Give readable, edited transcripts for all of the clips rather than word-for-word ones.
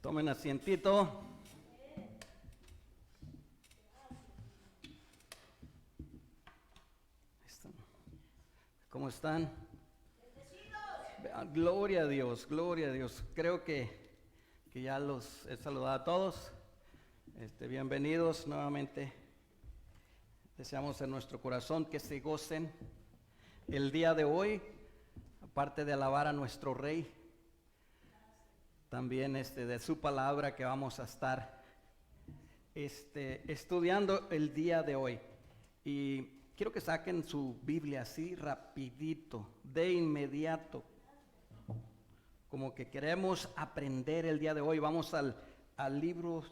Tomen asientito. ¿Cómo están? Gloria a Dios, gloria a Dios. Creo que ya los he saludado a todos. Bienvenidos nuevamente. Deseamos en nuestro corazón que se gocen el día de hoy, aparte de alabar a nuestro Rey, también de su palabra que vamos a estar estudiando el día de hoy. Y quiero que saquen su Biblia así rapidito, de inmediato, como que queremos aprender el día de hoy. Vamos al libro,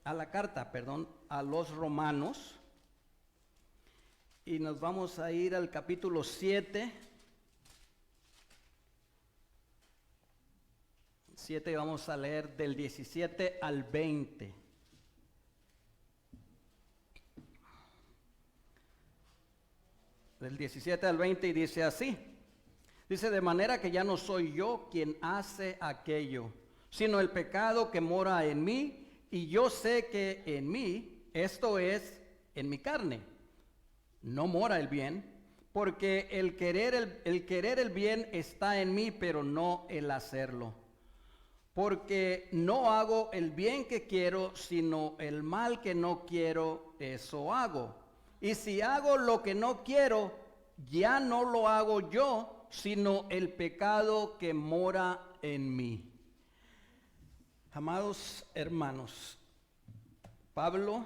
a la carta, a los Romanos, y nos vamos a ir al capítulo 7. Y vamos a leer del 17 al 20. Del 17 al 20 y dice así. Dice: de manera que ya no soy yo quien hace aquello, sino el pecado que mora en mí, y yo sé que en mí, esto es, en mi carne, no mora el bien, porque el querer el bien está en mí, pero no el hacerlo. Porque no hago el bien que quiero, sino el mal que no quiero, eso hago. Y si hago lo que no quiero, ya no lo hago yo, sino el pecado que mora en mí. Amados hermanos, Pablo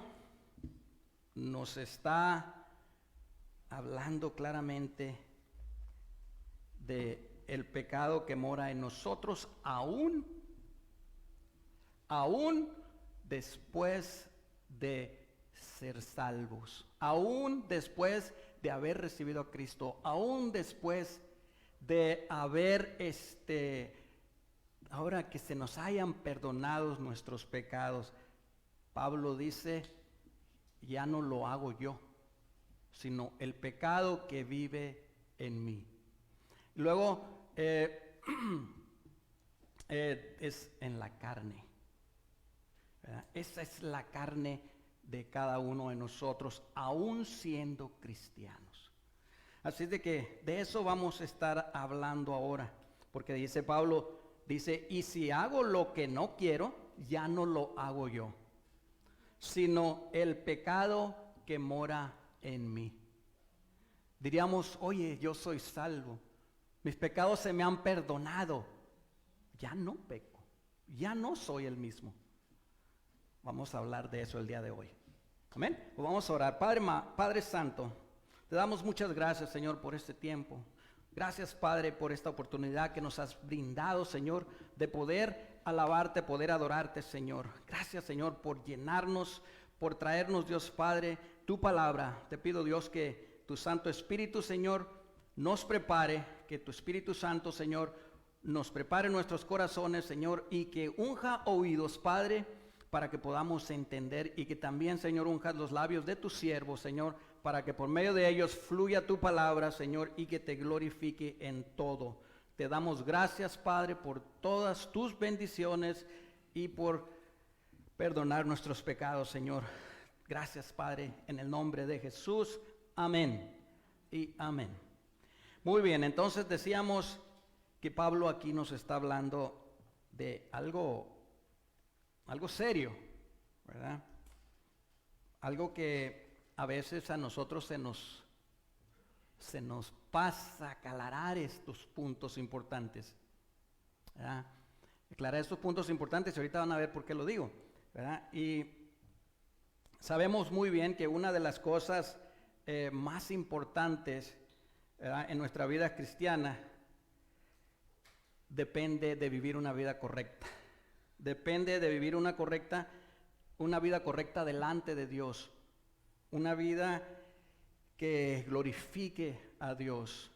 nos está hablando claramente de el pecado que mora en nosotros, aún después de ser salvos, aún después de haber recibido a Cristo, aún después de haber ahora que se nos hayan perdonado nuestros pecados. Pablo dice: ya no lo hago yo, sino el pecado que vive en mí. Luego es en la carne, ¿verdad? Esa es la carne de cada uno de nosotros, aún siendo cristianos. Así de que de eso vamos a estar hablando ahora, porque dice Pablo, y si hago lo que no quiero, ya no lo hago yo, sino el pecado que mora en mí. Diríamos: oye, yo soy salvo, mis pecados se me han perdonado, ya no peco, ya no soy el mismo. Vamos a hablar de eso el día de hoy. Amén. Pues vamos a orar. Padre Santo, te damos muchas gracias, Señor, por este tiempo. Gracias, Padre, por esta oportunidad que nos has brindado, Señor, de poder alabarte, poder adorarte, Señor. Gracias, Señor, por llenarnos, por traernos, Dios Padre, tu palabra. Te pido, Dios, que tu Santo Espíritu, Señor, nos prepare, que tu Espíritu Santo, Señor, nos prepare nuestros corazones, Señor, y que unja oídos, Padre, para que podamos entender, y que también, Señor, unjas los labios de tu siervo, Señor, para que por medio de ellos fluya tu palabra, Señor, y que te glorifique en todo. Te damos gracias, Padre, por todas tus bendiciones y por perdonar nuestros pecados, Señor. Gracias, Padre, en el nombre de Jesús. Amén y amén. Muy bien, entonces decíamos que Pablo aquí nos está hablando de algo serio, ¿verdad? Algo que a veces a nosotros se nos pasa aclarar estos puntos importantes, ¿verdad? Aclarar estos puntos importantes, y ahorita van a ver por qué lo digo, ¿verdad? Y sabemos muy bien que una de las cosas más importantes, ¿verdad?, en nuestra vida cristiana depende de vivir una vida correcta. Depende de vivir una vida correcta delante de Dios. Una vida que glorifique a Dios.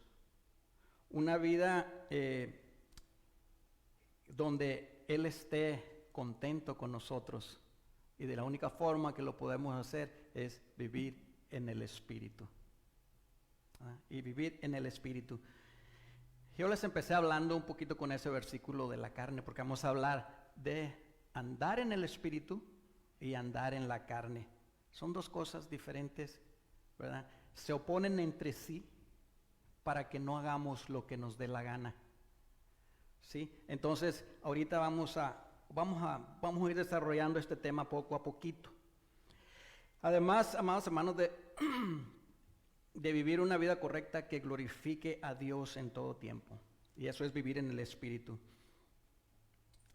Una vida donde Él esté contento con nosotros. Y de la única forma que lo podemos hacer es vivir en el Espíritu. Y vivir en el Espíritu. Yo les empecé hablando un poquito con ese versículo de la carne, porque vamos a hablar de andar en el Espíritu y andar en la carne. Son dos cosas diferentes, ¿verdad? Se oponen entre sí para que no hagamos lo que nos dé la gana. ¿Sí? Entonces, ahorita vamos a ir desarrollando este tema poco a poquito. Además, amados hermanos, de vivir una vida correcta que glorifique a Dios en todo tiempo. Y eso es vivir en el Espíritu.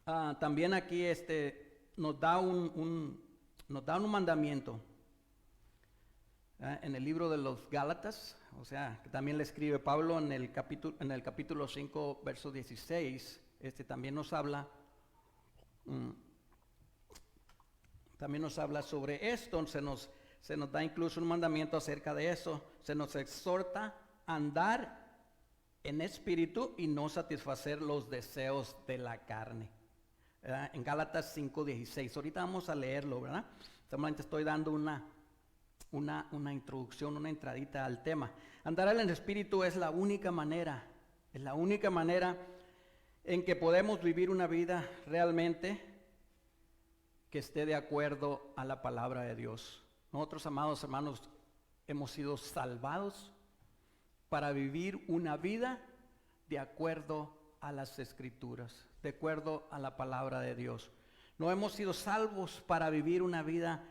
También aquí nos da un mandamiento. En el libro de los Gálatas, o sea, que también le escribe Pablo en el capítulo 5, verso 16, también nos habla sobre esto. Se nos da incluso un mandamiento acerca de eso. Se nos exhorta a andar en espíritu y no satisfacer los deseos de la carne. ¿Verdad? En Gálatas 5:16. Ahorita vamos a leerlo, ¿verdad? Solamente estoy dando una introducción, una entradita al tema. Andar en el Espíritu es la única manera en que podemos vivir una vida realmente que esté de acuerdo a la palabra de Dios. Nosotros, amados hermanos, hemos sido salvados para vivir una vida de acuerdo a las Escrituras, de acuerdo a la palabra de Dios. No hemos sido salvos para vivir una vida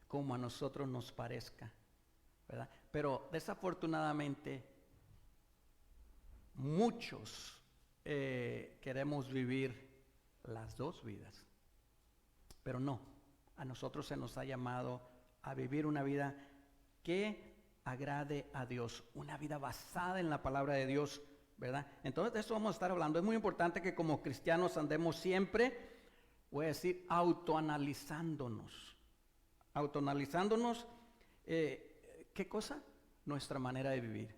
como a nosotros nos parezca, ¿verdad? Pero desafortunadamente muchos queremos vivir las dos vidas, pero no, a nosotros se nos ha llamado a vivir una vida que agrade a Dios, una vida basada en la palabra de Dios, ¿verdad? Entonces de eso vamos a estar hablando. Es muy importante que como cristianos andemos siempre, voy a decir, autoanalizándonos, ¿qué cosa? Nuestra manera de vivir.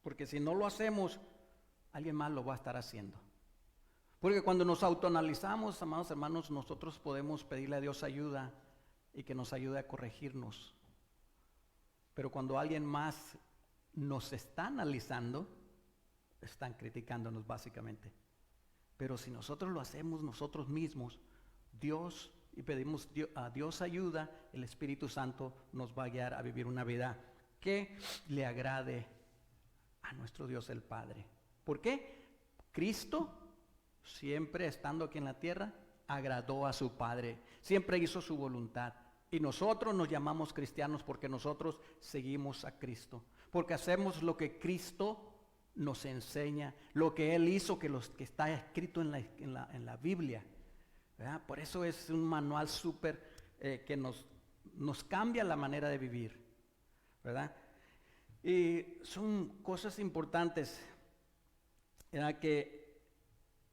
Porque si no lo hacemos, alguien más lo va a estar haciendo. Porque cuando nos autoanalizamos, amados hermanos, nosotros podemos pedirle a Dios ayuda y que nos ayude a corregirnos. Pero cuando alguien más nos está analizando, están criticándonos básicamente. Pero si nosotros lo hacemos nosotros mismos, y pedimos a Dios ayuda, el Espíritu Santo nos va a guiar a vivir una vida que le agrade a nuestro Dios el Padre. ¿Por qué? Cristo, siempre estando aquí en la tierra, agradó a su Padre, siempre hizo su voluntad. Y nosotros nos llamamos cristianos porque nosotros seguimos a Cristo, porque hacemos lo que Cristo nos enseña, lo que Él hizo, que está escrito en la Biblia. ¿Verdad? Por eso es un manual súper que nos cambia la manera de vivir, ¿verdad? Y son cosas importantes, ¿verdad? Que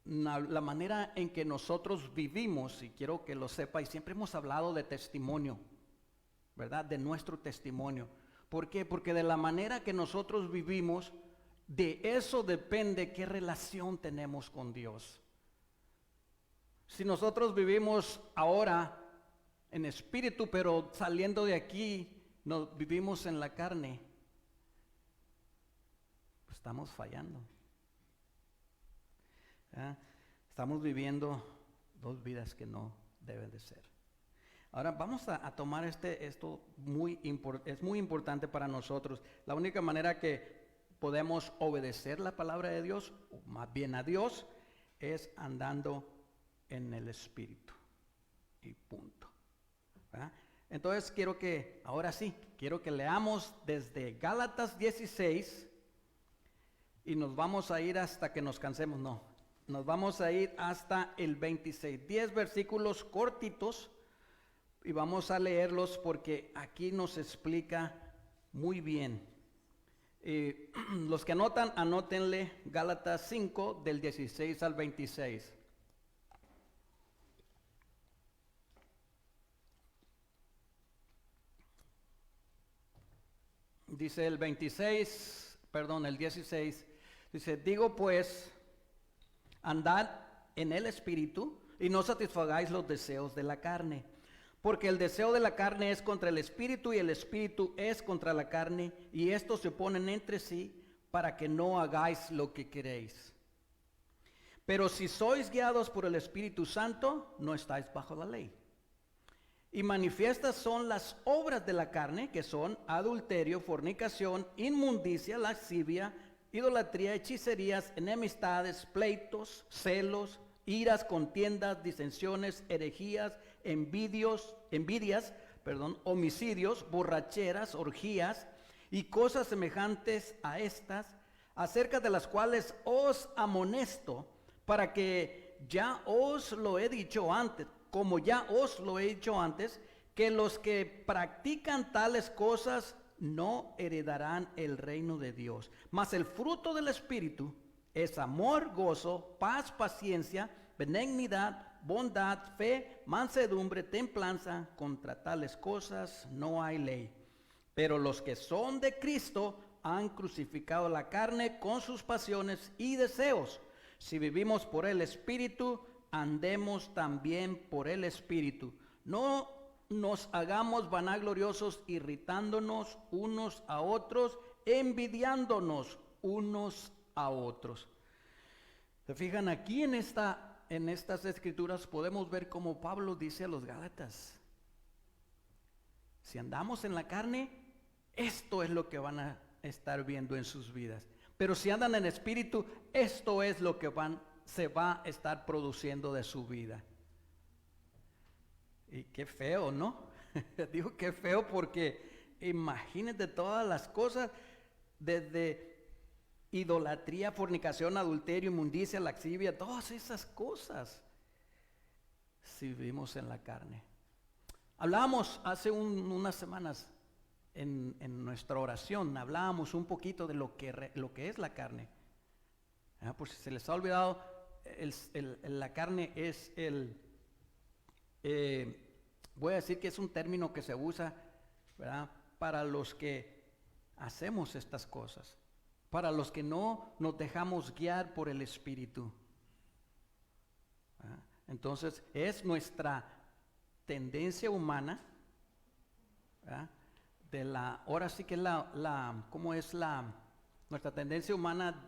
la manera en que nosotros vivimos, y quiero que lo sepa, y siempre hemos hablado de testimonio, ¿verdad? De nuestro testimonio. ¿Por qué? Porque de la manera que nosotros vivimos, de eso depende qué relación tenemos con Dios. Si nosotros vivimos ahora en espíritu, pero saliendo de aquí, vivimos en la carne, pues estamos fallando. ¿Ah? Estamos viviendo dos vidas que no deben de ser. Ahora vamos a tomar esto es muy importante para nosotros. La única manera que podemos obedecer la palabra de Dios, o más bien a Dios, es andando en el Espíritu. Y punto. ¿Verdad? Entonces quiero que leamos desde Gálatas 16 y nos vamos a ir hasta que nos cansemos. No, nos vamos a ir hasta el 26. 10 versículos cortitos y vamos a leerlos porque aquí nos explica muy bien. Los que anotan, anótenle Gálatas 5 del 16 al 26. Dice el 16, dice, digo pues, andad en el Espíritu y no satisfagáis los deseos de la carne. Porque el deseo de la carne es contra el Espíritu y el Espíritu es contra la carne, y estos se oponen entre sí para que no hagáis lo que queréis. Pero si sois guiados por el Espíritu Santo, no estáis bajo la ley. Y manifiestas son las obras de la carne, que son adulterio, fornicación, inmundicia, lascivia, idolatría, hechicerías, enemistades, pleitos, celos, iras, contiendas, disensiones, herejías, envidias, homicidios, borracheras, orgías y cosas semejantes a estas, acerca de las cuales os amonesto, para que ya os lo he dicho antes, como ya os lo he dicho antes, que los que practican tales cosas no heredarán el reino de Dios. Mas el fruto del Espíritu es amor, gozo, paz, paciencia, benignidad, bondad, fe, mansedumbre, templanza. Contra tales cosas no hay ley. Pero los que son de Cristo han crucificado la carne con sus pasiones y deseos. Si vivimos por el Espíritu, andemos también por el Espíritu. No nos hagamos vanagloriosos, irritándonos unos a otros, envidiándonos unos a otros. ¿Se fijan? Aquí en estas escrituras podemos ver como Pablo dice a los Gálatas: si andamos en la carne, esto es lo que van a estar viendo en sus vidas. Pero si andan en espíritu, esto es lo que se va a estar produciendo de su vida. Y qué feo, ¿no? Digo qué feo porque imagínate todas las cosas, desde idolatría, fornicación, adulterio, inmundicia, lascivia, todas esas cosas, si vivimos en la carne. Hablábamos hace unas semanas en nuestra oración, hablábamos un poquito de lo que es la carne. Por si se les ha olvidado, la carne es voy a decir que es un término que se usa, ¿verdad?, para los que hacemos estas cosas, para los que no nos dejamos guiar por el Espíritu. Entonces es nuestra tendencia humana, ¿verdad?, ahora sí que ¿cómo es nuestra tendencia humana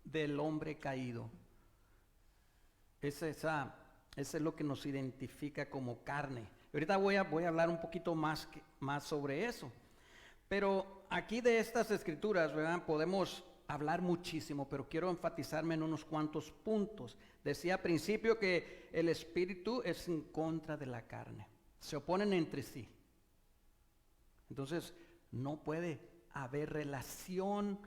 del hombre caído? Eso es lo que nos identifica como carne. Ahorita voy a hablar un poquito más sobre eso. Pero aquí de estas escrituras, ¿verdad?, podemos hablar muchísimo, pero quiero enfatizarme en unos cuantos puntos. Decía al principio que el espíritu es en contra de la carne. Se oponen entre sí. Entonces, no puede haber relación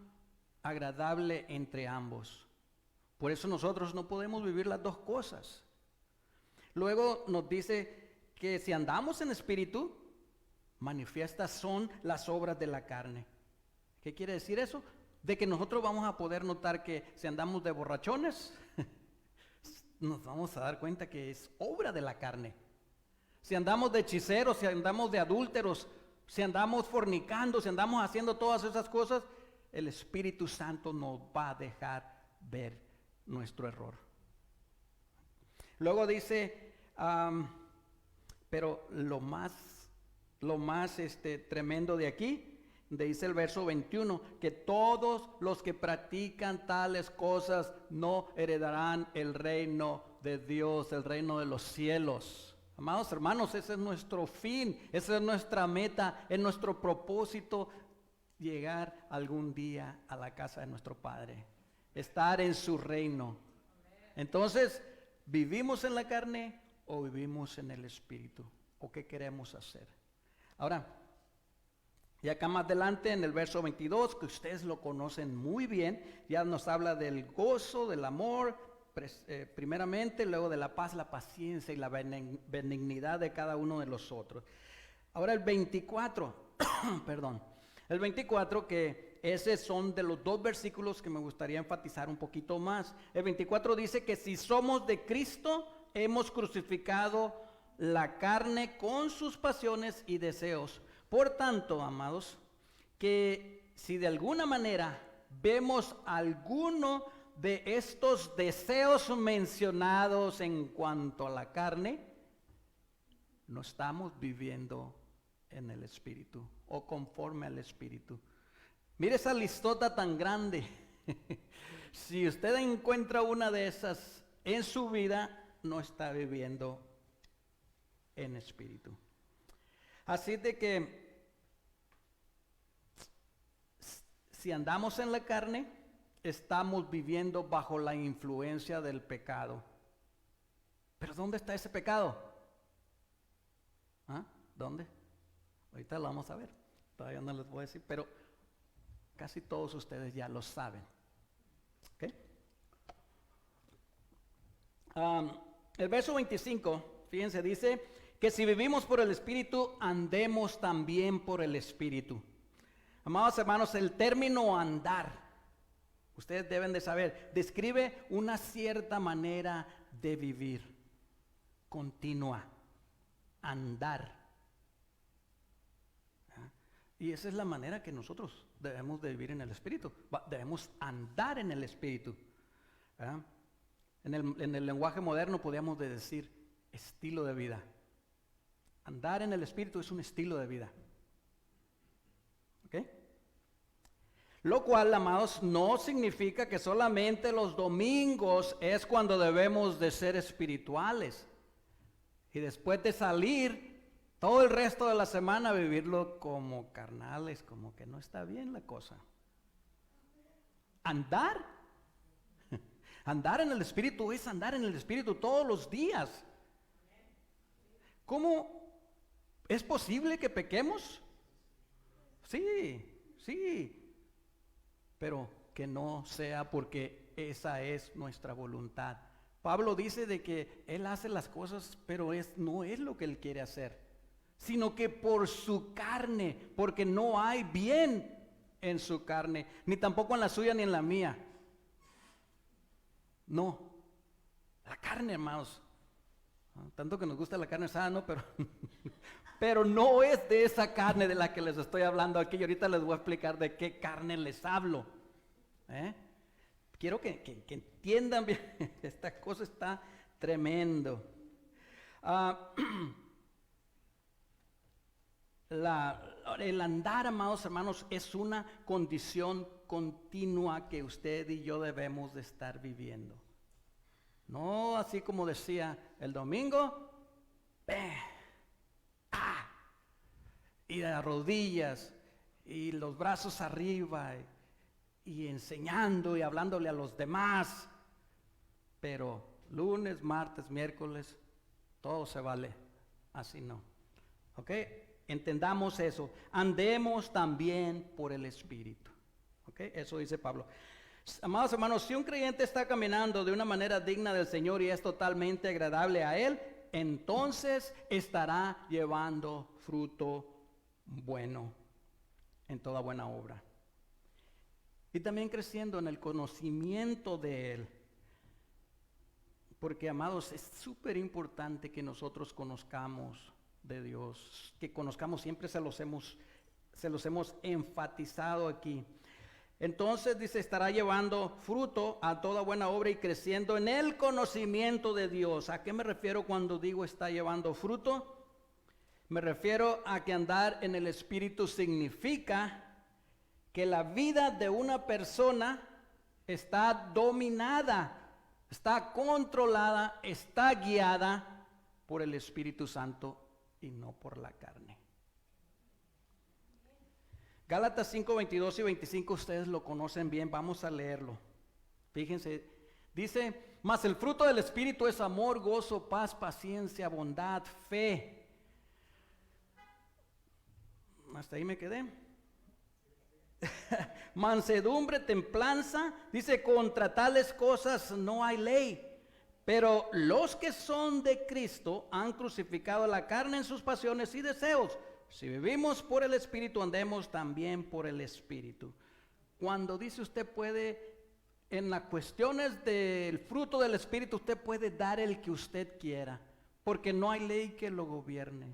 agradable entre ambos. Por eso nosotros no podemos vivir las dos cosas. Luego nos dice que si andamos en espíritu, manifiestas son las obras de la carne. ¿Qué quiere decir eso? De que nosotros vamos a poder notar que si andamos de borrachones, nos vamos a dar cuenta que es obra de la carne. Si andamos de hechiceros, si andamos de adúlteros, si andamos fornicando, si andamos haciendo todas esas cosas, el Espíritu Santo nos va a dejar ver nuestro error. Luego dice, pero lo más tremendo de aquí, dice el verso 21, que todos los que practican tales cosas no heredarán el reino de Dios, el reino de los cielos. Amados hermanos, ese es nuestro fin, esa es nuestra meta, es nuestro propósito, llegar algún día a la casa de nuestro Padre, estar en su reino. Entonces, ¿vivimos en la carne o vivimos en el Espíritu? ¿O qué queremos hacer? Ahora, y acá más adelante en el verso 22, que ustedes lo conocen muy bien, ya nos habla del gozo, del amor, primeramente, luego de la paz, la paciencia y la benignidad de cada uno de los otros. Ahora el 24, perdón, el 24, que esos son de los dos versículos que me gustaría enfatizar un poquito más. El 24 dice que si somos de Cristo, hemos crucificado la carne con sus pasiones y deseos. Por tanto, amados, que si de alguna manera vemos alguno de estos deseos mencionados en cuanto a la carne, no estamos viviendo en el Espíritu o conforme al Espíritu. Mire esa listota tan grande. Si usted encuentra una de esas en su vida no está viviendo en espíritu. Así de que si andamos en la carne, estamos viviendo bajo la influencia del pecado. ¿Pero dónde está ese pecado? ¿Ah? ¿Dónde? Ahorita lo vamos a ver. Todavía no les voy a decir, pero casi todos ustedes ya lo saben. ¿Okay? El verso 25, fíjense, dice que si vivimos por el Espíritu, andemos también por el Espíritu. Amados hermanos, el término andar, ustedes deben de saber, describe una cierta manera de vivir continua, andar. Y esa es la manera que nosotros debemos de vivir en el Espíritu. Debemos andar en el Espíritu. En el lenguaje moderno podríamos decir estilo de vida. Andar en el Espíritu es un estilo de vida. ¿Ok? Lo cual, amados, no significa que solamente los domingos es cuando debemos de ser espirituales. Y después de salir, todo el resto de la semana vivirlo como carnales, como que no está bien la cosa. Andar en el Espíritu es andar en el Espíritu todos los días. ¿Cómo es posible que pequemos? Sí, pero que no sea porque esa es nuestra voluntad. Pablo dice de que él hace las cosas, pero no es lo que él quiere hacer, sino que por su carne, porque no hay bien en su carne, ni tampoco en la suya ni en la mía. No, la carne, hermanos, tanto que nos gusta la carne asada, ¿no? Pero no es de esa carne de la que les estoy hablando aquí, y ahorita les voy a explicar de qué carne les hablo. Quiero que entiendan bien, esta cosa está tremendo. El andar, amados hermanos, es una condición continua que usted y yo debemos de estar viviendo. No así como decía el domingo, y de rodillas y los brazos arriba y enseñando y hablándole a los demás, pero lunes, martes, miércoles, todo se vale, así no. ¿Ok? Entendamos eso, andemos también por el Espíritu. ¿Ok? Eso dice Pablo. Amados hermanos, si un creyente está caminando de una manera digna del Señor y es totalmente agradable a Él, entonces estará llevando fruto bueno en toda buena obra. Y también creciendo en el conocimiento de Él. Porque, amados, es súper importante que nosotros conozcamos de Dios, que conozcamos, siempre se los hemos enfatizado aquí. Entonces dice, estará llevando fruto a toda buena obra y creciendo en el conocimiento de Dios. ¿A qué me refiero cuando digo está llevando fruto? Me refiero a que andar en el Espíritu significa que la vida de una persona está dominada, está controlada, está guiada por el Espíritu Santo y no por la carne. Gálatas 5, 22 y 25, ustedes lo conocen bien, vamos a leerlo. Fíjense, dice, mas el fruto del Espíritu es amor, gozo, paz, paciencia, bondad, fe. Hasta ahí me quedé. Mansedumbre, templanza, dice, contra tales cosas no hay ley. Pero los que son de Cristo han crucificado la carne en sus pasiones y deseos. Si vivimos por el Espíritu, andemos también por el Espíritu. Cuando dice usted puede, en las cuestiones del fruto del Espíritu, usted puede dar el que usted quiera, porque no hay ley que lo gobierne.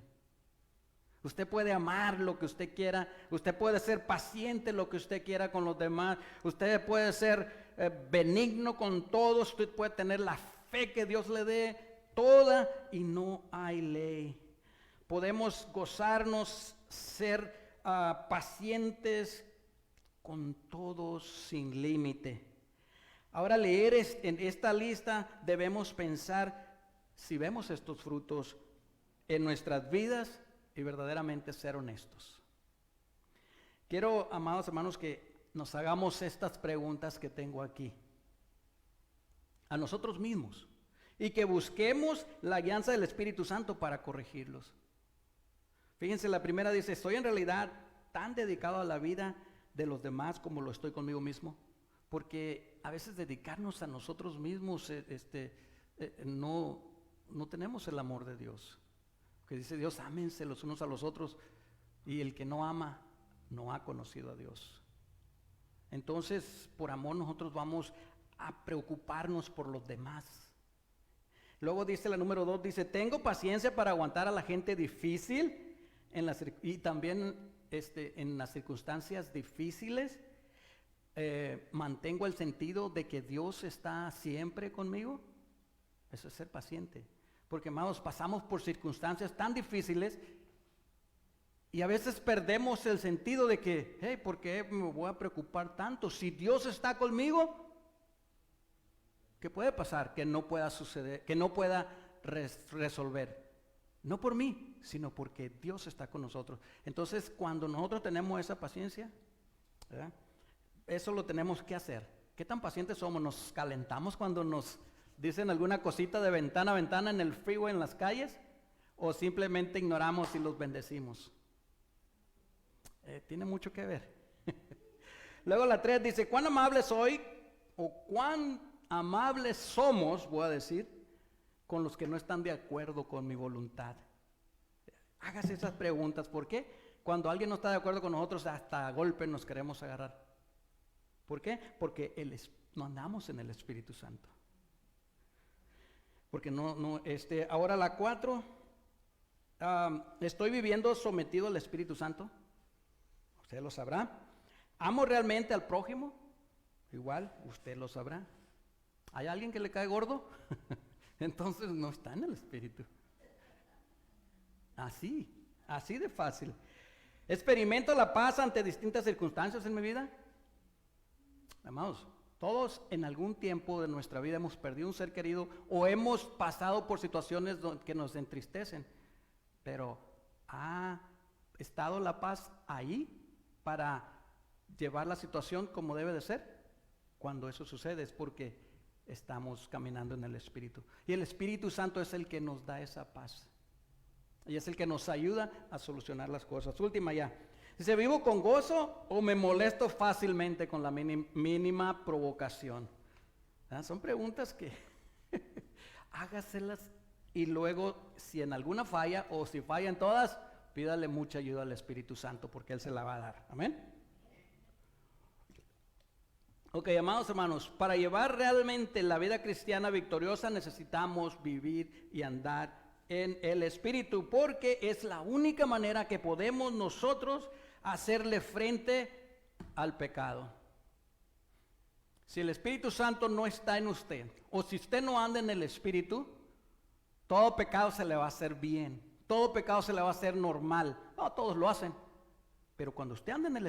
Usted puede amar lo que usted quiera, usted puede ser paciente lo que usted quiera con los demás, usted puede ser benigno con todos, usted puede tener la fe que Dios le dé toda y no hay ley. Podemos gozarnos, ser pacientes con todos sin límite. Ahora en esta lista debemos pensar si vemos estos frutos en nuestras vidas y verdaderamente ser honestos. Quiero, amados hermanos, que nos hagamos estas preguntas que tengo aquí a nosotros mismos y que busquemos la guianza del Espíritu Santo para corregirlos. Fíjense, la primera dice: ¿estoy en realidad tan dedicado a la vida de los demás como lo estoy conmigo mismo? Porque a veces dedicarnos a nosotros mismos no tenemos el amor de Dios. Que dice Dios: ámense los unos a los otros, y el que no ama no ha conocido a Dios. Entonces, por amor nosotros vamos a preocuparnos por los demás. Luego dice la número 2, dice: tengo paciencia para aguantar a la gente difícil y también en las circunstancias difíciles. Mantengo el sentido de que Dios está siempre conmigo. Eso es ser paciente. Porque, amados, pasamos por circunstancias tan difíciles y a veces perdemos el sentido de que, hey, ¿por qué me voy a preocupar tanto? Si Dios está conmigo, ¿qué puede pasar que no pueda suceder, que no pueda resolver? No por mí, sino porque Dios está con nosotros. Entonces, cuando nosotros tenemos esa paciencia, ¿verdad?, eso lo tenemos que hacer. ¿Qué tan pacientes somos? ¿Nos calentamos cuando nos dicen alguna cosita de ventana a ventana en el freeway, en las calles? ¿O simplemente ignoramos y los bendecimos? Tiene mucho que ver. Luego la 3 dice: ¿cuán amable soy o cuán amables somos, voy a decir, con los que no están de acuerdo con mi voluntad? Hágase esas preguntas. ¿Por qué? Cuando alguien no está de acuerdo con nosotros, hasta a golpe nos queremos agarrar. ¿Por qué? Porque no andamos en el Espíritu Santo. Porque ahora la 4, estoy viviendo sometido al Espíritu Santo. Usted lo sabrá. ¿Amo realmente al prójimo? Igual, usted lo sabrá. ¿Hay alguien que le cae gordo? Entonces no está en el Espíritu. Así de fácil. ¿Experimento la paz ante distintas circunstancias en mi vida? Amados, todos en algún tiempo de nuestra vida hemos perdido un ser querido o hemos pasado por situaciones que nos entristecen. Pero ¿ha estado la paz ahí para llevar la situación como debe de ser? Cuando eso sucede es porque estamos caminando en el Espíritu. Y el Espíritu Santo es el que nos da esa paz. Y es el que nos ayuda a solucionar las cosas. Última ya. Dice: ¿vivo con gozo o me molesto fácilmente con la mínima provocación? Son preguntas que hágaselas y luego, si en alguna falla o si fallan todas, pídale mucha ayuda al Espíritu Santo porque Él se la va a dar. Amén. Ok, amados hermanos, para llevar realmente la vida cristiana victoriosa necesitamos vivir y andar en el Espíritu, porque es la única manera que podemos nosotros hacerle frente al pecado. Si el Espíritu Santo no está en usted, o si usted no anda en el Espíritu, todo pecado se le va a hacer bien, todo pecado se le va a hacer normal. No, todos lo hacen. Pero cuando usted anda en el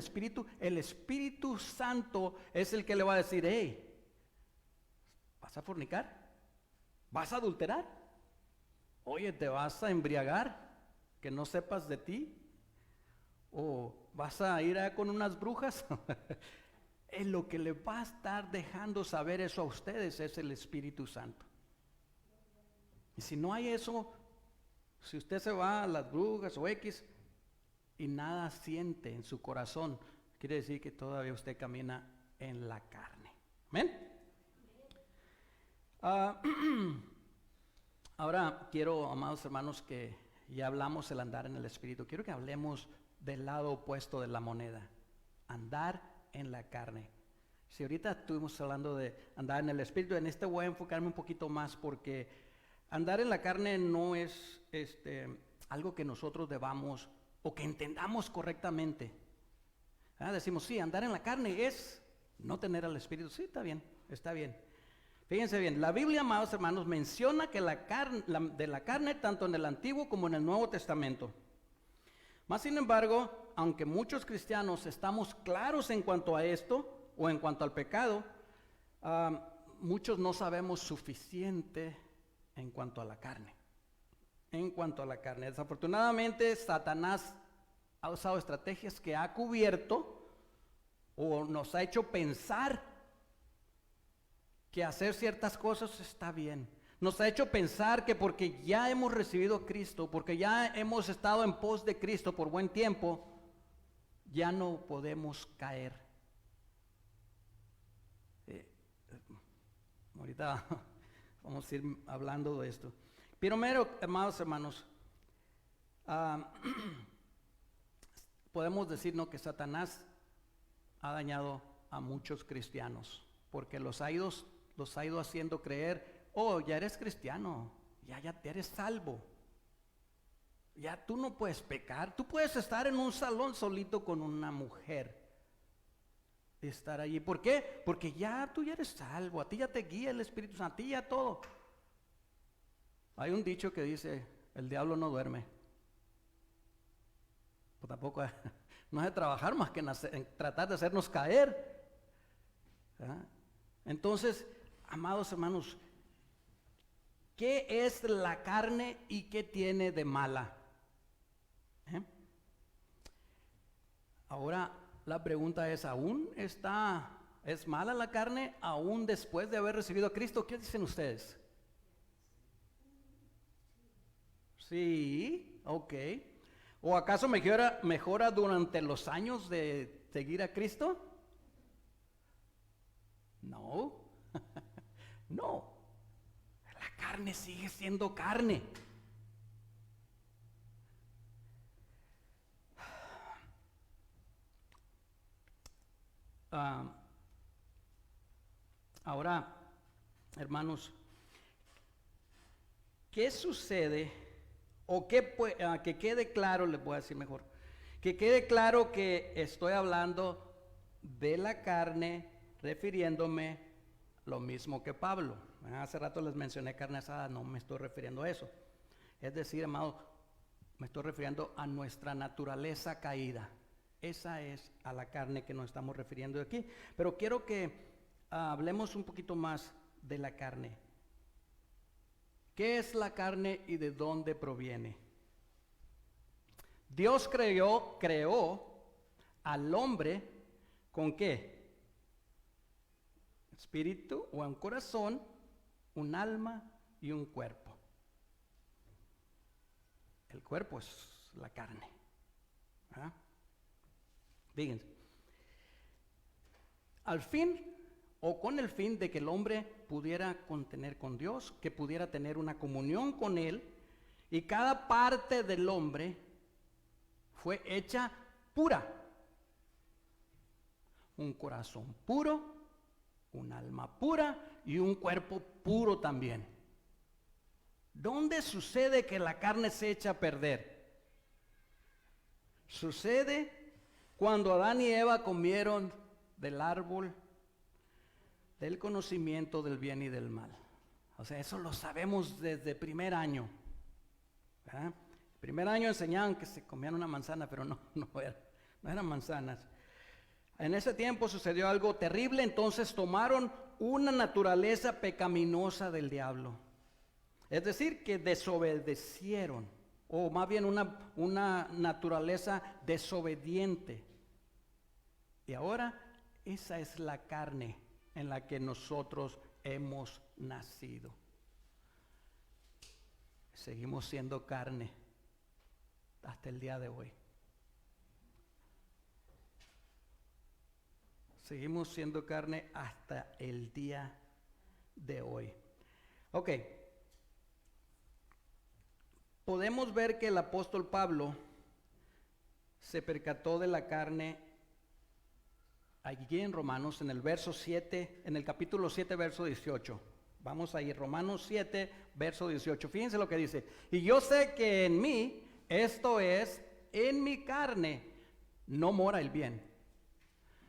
Espíritu Santo es el que le va a decir: hey, ¿vas a fornicar? ¿Vas a adulterar? Oye, ¿te vas a embriagar? ¿Que no sepas de ti? ¿O vas a ir con unas brujas? En lo que le va a estar dejando saber eso a ustedes es el Espíritu Santo. Y si no hay eso, si usted se va a las brujas o X y nada siente en su corazón, quiere decir que todavía usted camina en la carne. ¿Amén? Ahora quiero, amados hermanos, que ya hablamos del andar en el Espíritu. Quiero que hablemos del lado opuesto de la moneda, andar en la carne. Si ahorita estuvimos hablando de andar en el Espíritu, en este voy a enfocarme un poquito más, porque andar en la carne no es algo que nosotros debamos o que entendamos correctamente. Decimos: sí, andar en la carne es no tener al Espíritu. Sí, está bien. Fíjense bien, la Biblia, amados hermanos, menciona que de la carne tanto en el Antiguo como en el Nuevo Testamento. Más sin embargo, aunque muchos cristianos estamos claros en cuanto a esto o en cuanto al pecado, muchos no sabemos suficiente en cuanto a la carne. En cuanto a la carne, desafortunadamente Satanás ha usado estrategias que ha cubierto o nos ha hecho pensar que hacer ciertas cosas está bien. Nos ha hecho pensar que porque ya hemos recibido a Cristo, porque ya hemos estado en pos de Cristo por buen tiempo, ya no podemos caer. Ahorita vamos a ir hablando de esto. Primero, amados hermanos, podemos decir, ¿no?, que Satanás ha dañado a muchos cristianos, porque los ha ido haciendo creer, oh, ya eres cristiano, ya eres salvo, ya tú no puedes pecar, tú puedes estar en un salón solito con una mujer, estar allí. ¿Por qué? Porque tú ya eres salvo, a ti ya te guía el Espíritu Santo, a ti ya todo. Hay un dicho que dice, el diablo no duerme. Pues tampoco no es de trabajar más que en tratar de hacernos caer. ¿Verdad? Entonces, amados hermanos, ¿qué es la carne y qué tiene de mala? Ahora la pregunta es, ¿es mala la carne aún después de haber recibido a Cristo? ¿Qué dicen ustedes? Sí, ok. ¿O acaso mejora durante los años de seguir a Cristo? No, no. La carne sigue siendo carne. Ahora, hermanos, ¿qué sucede? O que quede claro, les voy a decir mejor, que quede claro que estoy hablando de la carne, refiriéndome lo mismo que Pablo. Hace rato les mencioné carne asada, no me estoy refiriendo a eso. Es decir, amado, me estoy refiriendo a nuestra naturaleza caída. Esa es a la carne que nos estamos refiriendo aquí. Pero quiero que hablemos un poquito más de la carne. ¿Qué es la carne y de dónde proviene? Dios creó al hombre ¿con qué? Espíritu o un corazón, un alma y un cuerpo. El cuerpo es la carne. ¿Verdad? Fíjense. Al fin o con el fin de que el hombre pudiera contener con Dios, que pudiera tener una comunión con Él, y cada parte del hombre fue hecha pura. Un corazón puro, un alma pura y un cuerpo puro también. ¿Dónde sucede que la carne se echa a perder? Sucede cuando Adán y Eva comieron del árbol del conocimiento del bien y del mal. O sea, eso lo sabemos desde primer año. ¿Verdad? Primer año enseñaban que se comían una manzana, pero no eran manzanas. En ese tiempo sucedió algo terrible, entonces tomaron una naturaleza pecaminosa del diablo. Es decir, que desobedecieron, o más bien una naturaleza desobediente. Y ahora esa es la carne en la que nosotros hemos nacido. Seguimos siendo carne hasta el día de hoy. Seguimos siendo carne hasta el día de hoy. Ok. Podemos ver que el apóstol Pablo se percató de la carne aquí en Romanos, en el verso 7, en el capítulo 7, verso 18. Vamos a ir, Romanos 7, verso 18. Fíjense lo que dice. Y yo sé que en mí, esto es, en mi carne, no mora el bien.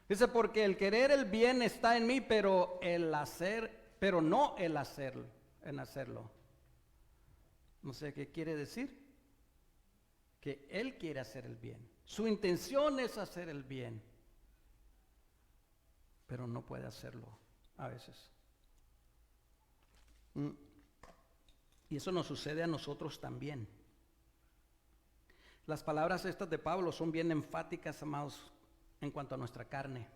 Dice, porque el querer el bien está en mí, pero no el hacerlo. No sé qué quiere decir. Que él quiere hacer el bien. Su intención es hacer el bien, pero no puede hacerlo a veces. Mm. Y eso nos sucede a nosotros también. Las palabras estas de Pablo son bien enfáticas, amados, en cuanto a nuestra carne.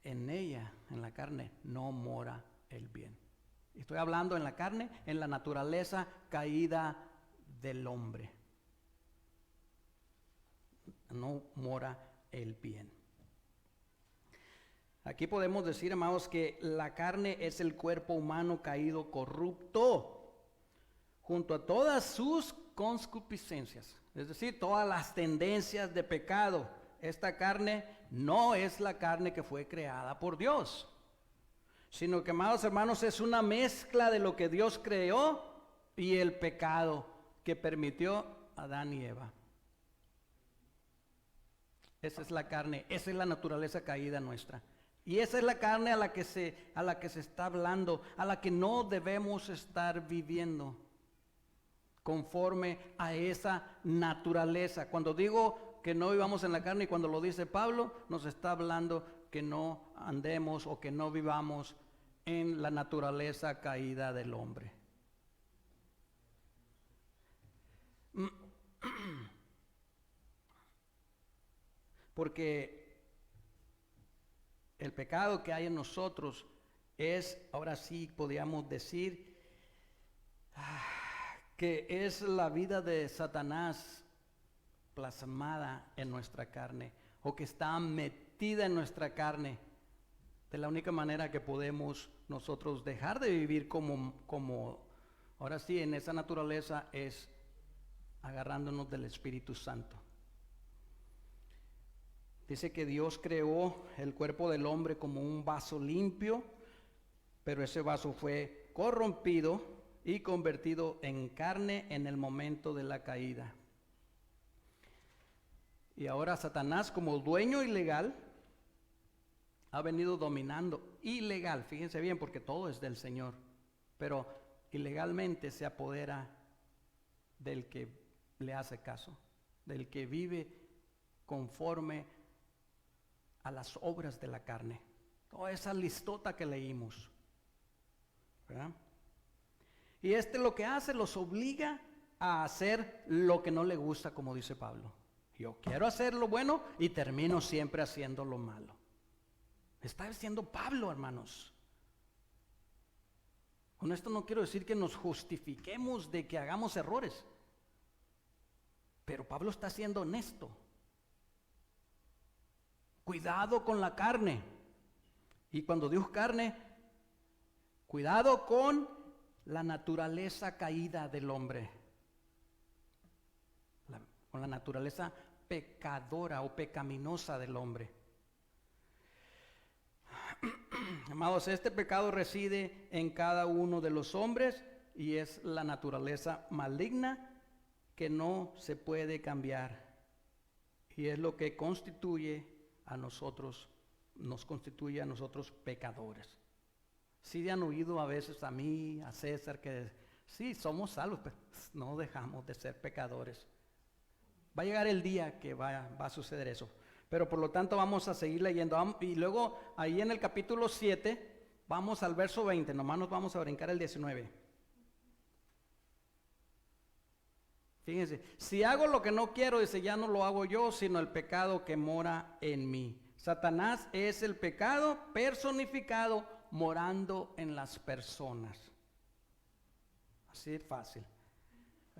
En ella, en la carne, no mora el bien. Estoy hablando en la carne, en la naturaleza caída del hombre. No mora el bien. Aquí podemos decir, amados, que la carne es el cuerpo humano caído, corrupto, junto a todas sus concupiscencias, es decir, todas las tendencias de pecado. Esta carne no es la carne que fue creada por Dios, sino que, amados hermanos, es una mezcla de lo que Dios creó y el pecado que permitió Adán y Eva. Esa es la carne, esa es la naturaleza caída nuestra. Y esa es la carne a la que se está hablando, a la que no debemos estar viviendo conforme a esa naturaleza. Cuando digo que no vivamos en la carne y cuando lo dice Pablo, nos está hablando que no andemos o que no vivamos en la naturaleza caída del hombre. Porque el pecado que hay en nosotros es, ahora sí podríamos decir, que es la vida de Satanás plasmada en nuestra carne, o que está metida en nuestra carne. De la única manera que podemos nosotros dejar de vivir como ahora sí, en esa naturaleza, es agarrándonos del Espíritu Santo. Dice que Dios creó el cuerpo del hombre como un vaso limpio, pero ese vaso fue corrompido y convertido en carne en el momento de la caída. Y ahora Satanás, como dueño ilegal, ha venido dominando. Ilegal, fíjense bien, porque todo es del Señor, pero ilegalmente se apodera del que le hace caso, del que vive conforme a las obras de la carne. Toda esa listota que leímos, ¿verdad? Y lo que hace, los obliga a hacer lo que no le gusta, como dice Pablo. Yo quiero hacer lo bueno y termino siempre haciendo lo malo. Está diciendo Pablo, hermanos. Con esto no quiero decir que nos justifiquemos de que hagamos errores, pero Pablo está siendo honesto. Cuidado con la carne. Y cuando digo carne, cuidado con la naturaleza caída del hombre. Con la naturaleza pecadora o pecaminosa del hombre. Amados, este pecado reside en cada uno de los hombres y es la naturaleza maligna que no se puede cambiar. Y es lo que constituye a nosotros, nos constituye a nosotros pecadores. Sí han oído a veces a mí, a César, que sí, somos salvos, pero no dejamos de ser pecadores. Va a llegar el día que va a suceder eso. Pero por lo tanto vamos a seguir leyendo. Y luego ahí en el capítulo 7, vamos al verso 20, nomás nos vamos a brincar el 19. Fíjense, si hago lo que no quiero, dice, ya no lo hago yo, sino el pecado que mora en mí. Satanás es el pecado personificado morando en las personas. Así es fácil.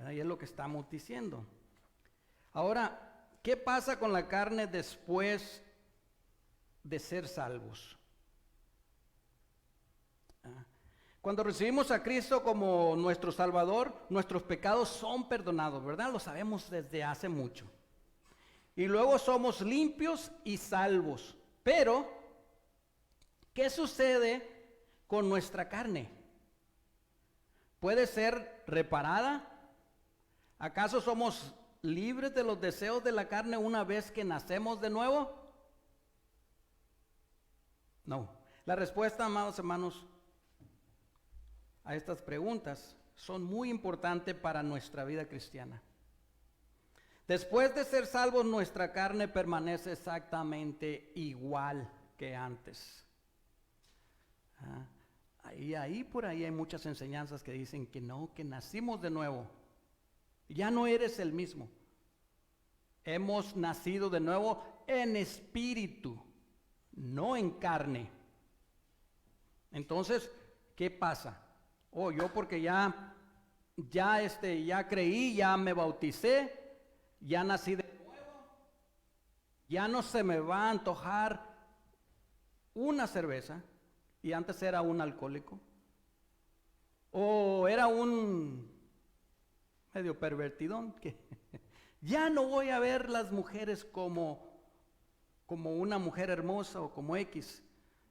Ahí es lo que estamos diciendo. Ahora, ¿qué pasa con la carne después de ser salvos? Cuando recibimos a Cristo como nuestro Salvador, nuestros pecados son perdonados, ¿verdad? Lo sabemos desde hace mucho. Y luego somos limpios y salvos. Pero, ¿qué sucede con nuestra carne? ¿Puede ser reparada? ¿Acaso somos libres de los deseos de la carne una vez que nacemos de nuevo? No. La respuesta, amados hermanos, a estas preguntas son muy importantes para nuestra vida cristiana. Después de ser salvos, nuestra carne permanece exactamente igual que antes. Y ahí por ahí hay muchas enseñanzas que dicen que no, que nacimos de nuevo. Ya no eres el mismo. Hemos nacido de nuevo en espíritu, no en carne. Entonces, ¿qué pasa? Yo porque ya creí, ya me bauticé, ya nací de nuevo, ya no se me va a antojar una cerveza, y antes era un alcohólico, o era un medio pervertidón, que ya no voy a ver las mujeres como una mujer hermosa o como X,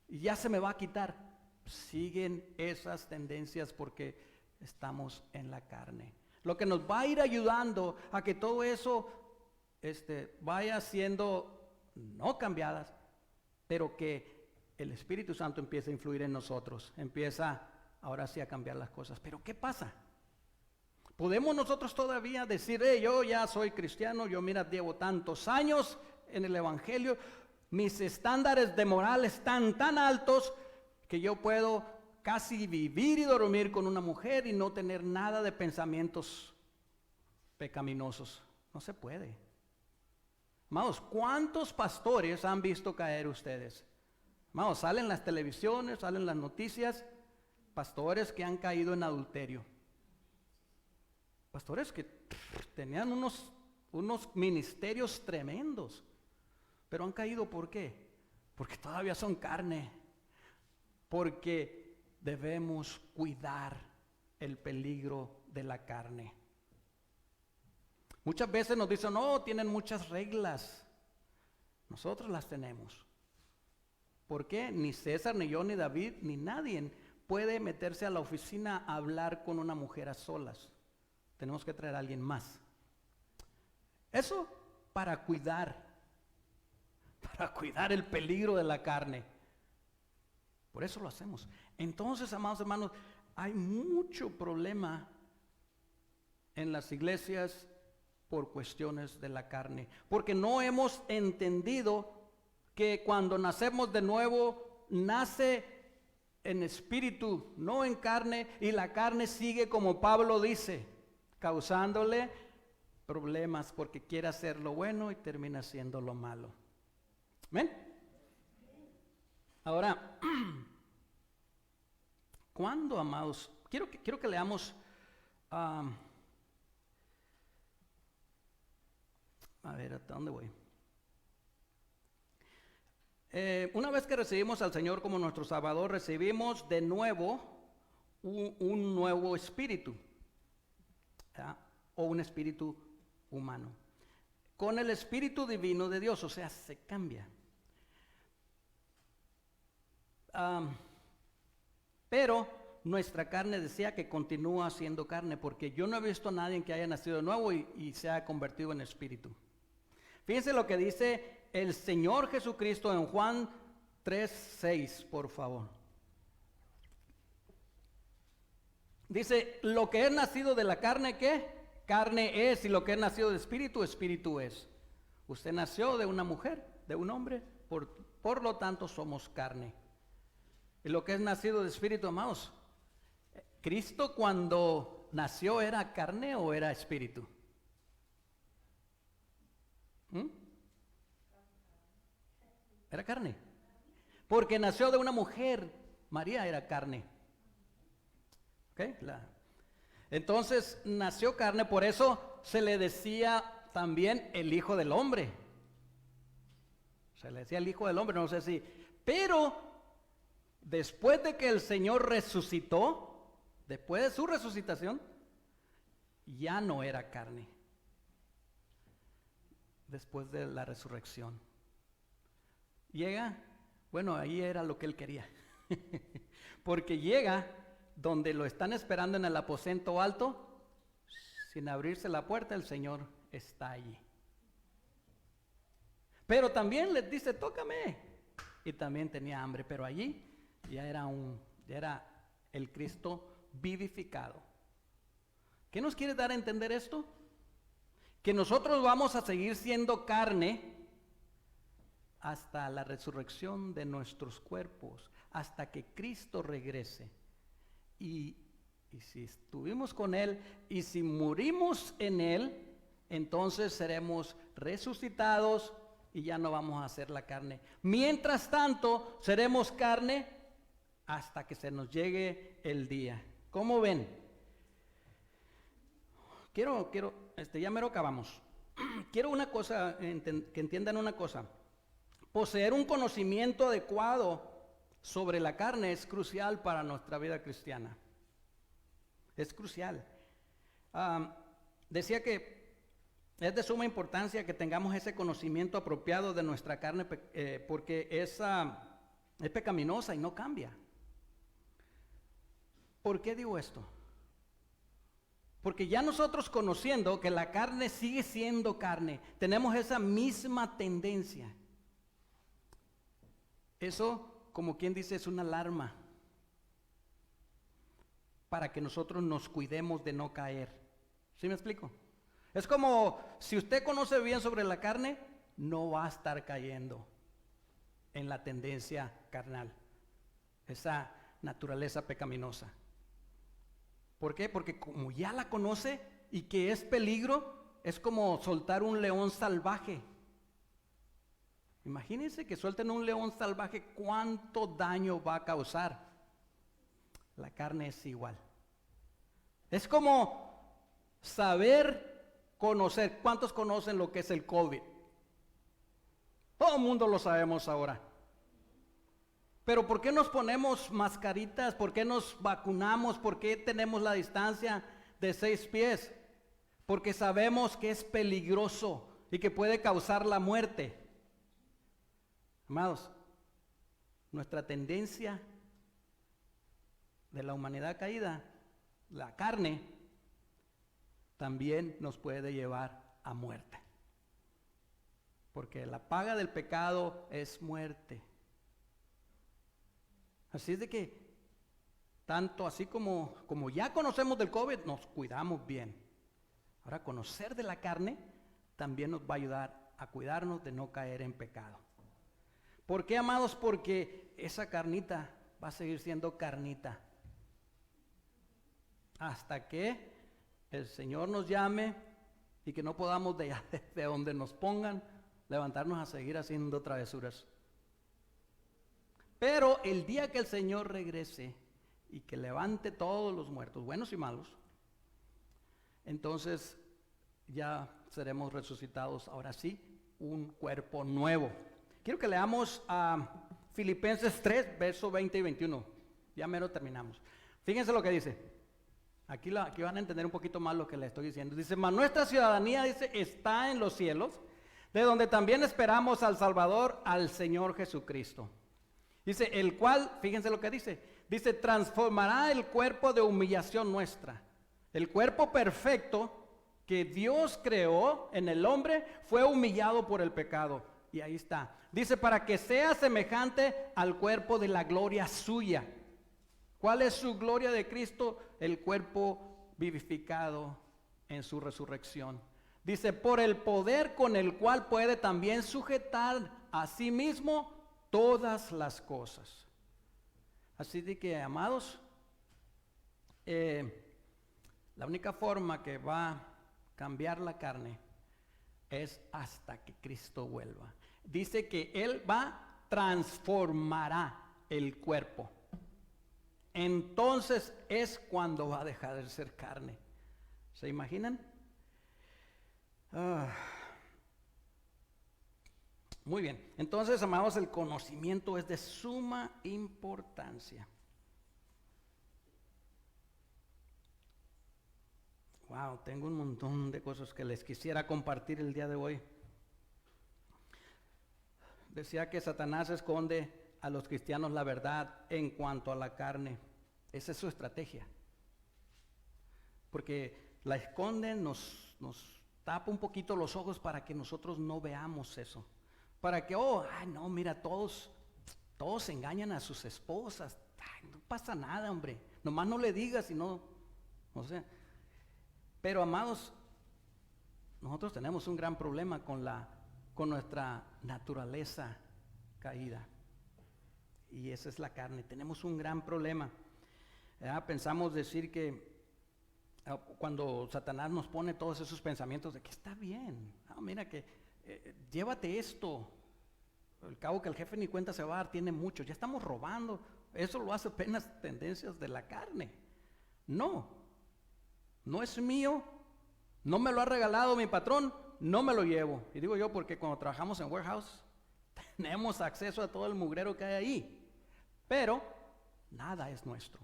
y ya se me va a quitar. Siguen esas tendencias porque estamos en la carne. Lo que nos va a ir ayudando a que todo eso vaya siendo no cambiadas, pero que el Espíritu Santo empieza a influir en nosotros, empieza ahora sí a cambiar las cosas. Pero ¿qué pasa? ¿Podemos nosotros todavía decir, yo ya soy cristiano, yo mira, llevo tantos años en el Evangelio, mis estándares de moral están tan altos que yo puedo casi vivir y dormir con una mujer y no tener nada de pensamientos pecaminosos? No se puede. Amados, ¿cuántos pastores han visto caer ustedes? Amados, salen las televisiones, salen las noticias, pastores que han caído en adulterio. Pastores que tenían unos ministerios tremendos, pero han caído, ¿por qué? Porque todavía son carne, porque debemos cuidar el peligro de la carne. Muchas veces nos dicen, no, tienen muchas reglas. Nosotros las tenemos. ¿Por qué? Ni César, ni yo, ni David, ni nadie puede meterse a la oficina a hablar con una mujer a solas. Tenemos que traer a alguien más. Eso para cuidar el peligro de la carne. Por eso lo hacemos. Entonces, amados hermanos, hay mucho problema en las iglesias por cuestiones de la carne, porque no hemos entendido que cuando nacemos de nuevo, nace en espíritu, no en carne, y la carne sigue, como Pablo dice, causándole problemas porque quiere hacer lo bueno y termina haciendo lo malo. ¿Ven? Ahora, ¿cuándo, amados? Quiero que leamos, a ver, ¿hasta dónde voy? Una vez que recibimos al Señor como nuestro Salvador, recibimos de nuevo un nuevo espíritu, ¿verdad? O un espíritu humano, con el espíritu divino de Dios, o sea, se cambia. Pero nuestra carne decía que continúa siendo carne, porque yo no he visto a nadie que haya nacido de nuevo y se ha convertido en espíritu. Fíjense lo que dice el Señor Jesucristo en Juan 3:6, por favor. Dice, lo que es nacido de la carne, ¿qué? Carne es, y lo que es nacido de espíritu, espíritu es. Usted nació de una mujer, de un hombre, por lo tanto somos carne. Y lo que es nacido de espíritu, amados, ¿Cristo cuando nació era carne o era espíritu? Era carne. Porque nació de una mujer, María era carne. ¿Okay? Entonces nació carne, por eso se le decía también el Hijo del Hombre. Se le decía el Hijo del Hombre, no sé si. Pero después de que el Señor resucitó, después de su resucitación, ya no era carne. Después de la resurrección. Llega, bueno, ahí era lo que él quería. Porque llega donde lo están esperando en el aposento alto, sin abrirse la puerta, el Señor está allí. Pero también les dice, tócame. Y también tenía hambre, pero allí ya era el Cristo vivificado. ¿Qué nos quiere dar a entender esto? Que nosotros vamos a seguir siendo carne hasta la resurrección de nuestros cuerpos, hasta que Cristo regrese. y si estuvimos con Él y si morimos en Él, entonces seremos resucitados y ya no vamos a hacer la carne. Mientras tanto, seremos carne hasta que se nos llegue el día. ¿Cómo ven? Ya mero acabamos. Quiero una cosa, que entiendan una cosa. Poseer un conocimiento adecuado sobre la carne es crucial para nuestra vida cristiana. Es crucial. Decía que es de suma importancia que tengamos ese conocimiento apropiado de nuestra carne, porque es pecaminosa y no cambia. ¿Por qué digo esto? Porque ya nosotros, conociendo que la carne sigue siendo carne, tenemos esa misma tendencia. Eso, como quien dice, es una alarma para que nosotros nos cuidemos de no caer. ¿Sí me explico? Es como si usted conoce bien sobre la carne, no va a estar cayendo en la tendencia carnal, esa naturaleza pecaminosa. ¿Por qué? Porque como ya la conoce y que es peligro, es como soltar un león salvaje. Imagínense que suelten un león salvaje, ¿cuánto daño va a causar? La carne es igual. Es como conocer. ¿Cuántos conocen lo que es el COVID? Todo el mundo lo sabemos ahora. Pero ¿por qué nos ponemos mascaritas? ¿Por qué nos vacunamos? ¿Por qué tenemos la distancia de 6 pies? Porque sabemos que es peligroso y que puede causar la muerte. Amados, nuestra tendencia de la humanidad caída, la carne, también nos puede llevar a muerte. Porque la paga del pecado es muerte. Así es de que, tanto así como ya conocemos del COVID, nos cuidamos bien. Ahora, conocer de la carne también nos va a ayudar a cuidarnos de no caer en pecado. ¿Por qué, amados? Porque esa carnita va a seguir siendo carnita hasta que el Señor nos llame y que no podamos de donde nos pongan levantarnos a seguir haciendo travesuras. Pero el día que el Señor regrese y que levante todos los muertos, buenos y malos, entonces ya seremos resucitados, ahora sí, un cuerpo nuevo. Quiero que leamos a Filipenses 3, versos 20 y 21. Ya mero terminamos. Fíjense lo que dice. Aquí van a entender un poquito más lo que le estoy diciendo. Dice, mas nuestra ciudadanía, dice, está en los cielos, de donde también esperamos al Salvador, al Señor Jesucristo. Dice, el cual, fíjense lo que dice, transformará el cuerpo de humillación nuestra. El cuerpo perfecto que Dios creó en el hombre fue humillado por el pecado. Y ahí está. Dice, para que sea semejante al cuerpo de la gloria suya. ¿Cuál es su gloria de Cristo? El cuerpo vivificado en su resurrección. Dice, por el poder con el cual puede también sujetar a sí mismo todas las cosas. Así de que, amados, la única forma que va a cambiar la carne es hasta que Cristo vuelva. Dice que Él transformará el cuerpo. Entonces es cuando va a dejar de ser carne. ¿Se imaginan? Muy bien. Entonces, amados, el conocimiento es de suma importancia. Wow, tengo un montón de cosas que les quisiera compartir el día de hoy. Decía que Satanás esconde a los cristianos la verdad en cuanto a la carne. Esa es su estrategia. Porque la esconden, nos tapa un poquito los ojos para que nosotros no veamos eso. Para que, no, mira, todos engañan a sus esposas. Ay, no pasa nada, hombre. Nomás no le digas y no sé. Pero, amados, nosotros tenemos un gran problema con nuestra naturaleza caída. Y esa es la carne. Tenemos un gran problema. Pensamos decir que cuando Satanás nos pone todos esos pensamientos de que está bien, mira que llévate esto, al cabo que el jefe ni cuenta se va a dar, tiene mucho, ya estamos robando, eso lo hace apenas tendencias de la carne. No es mío, no me lo ha regalado mi patrón, no me lo llevo. Y digo yo porque cuando trabajamos en warehouse tenemos acceso a todo el mugrero que hay ahí, pero nada es nuestro.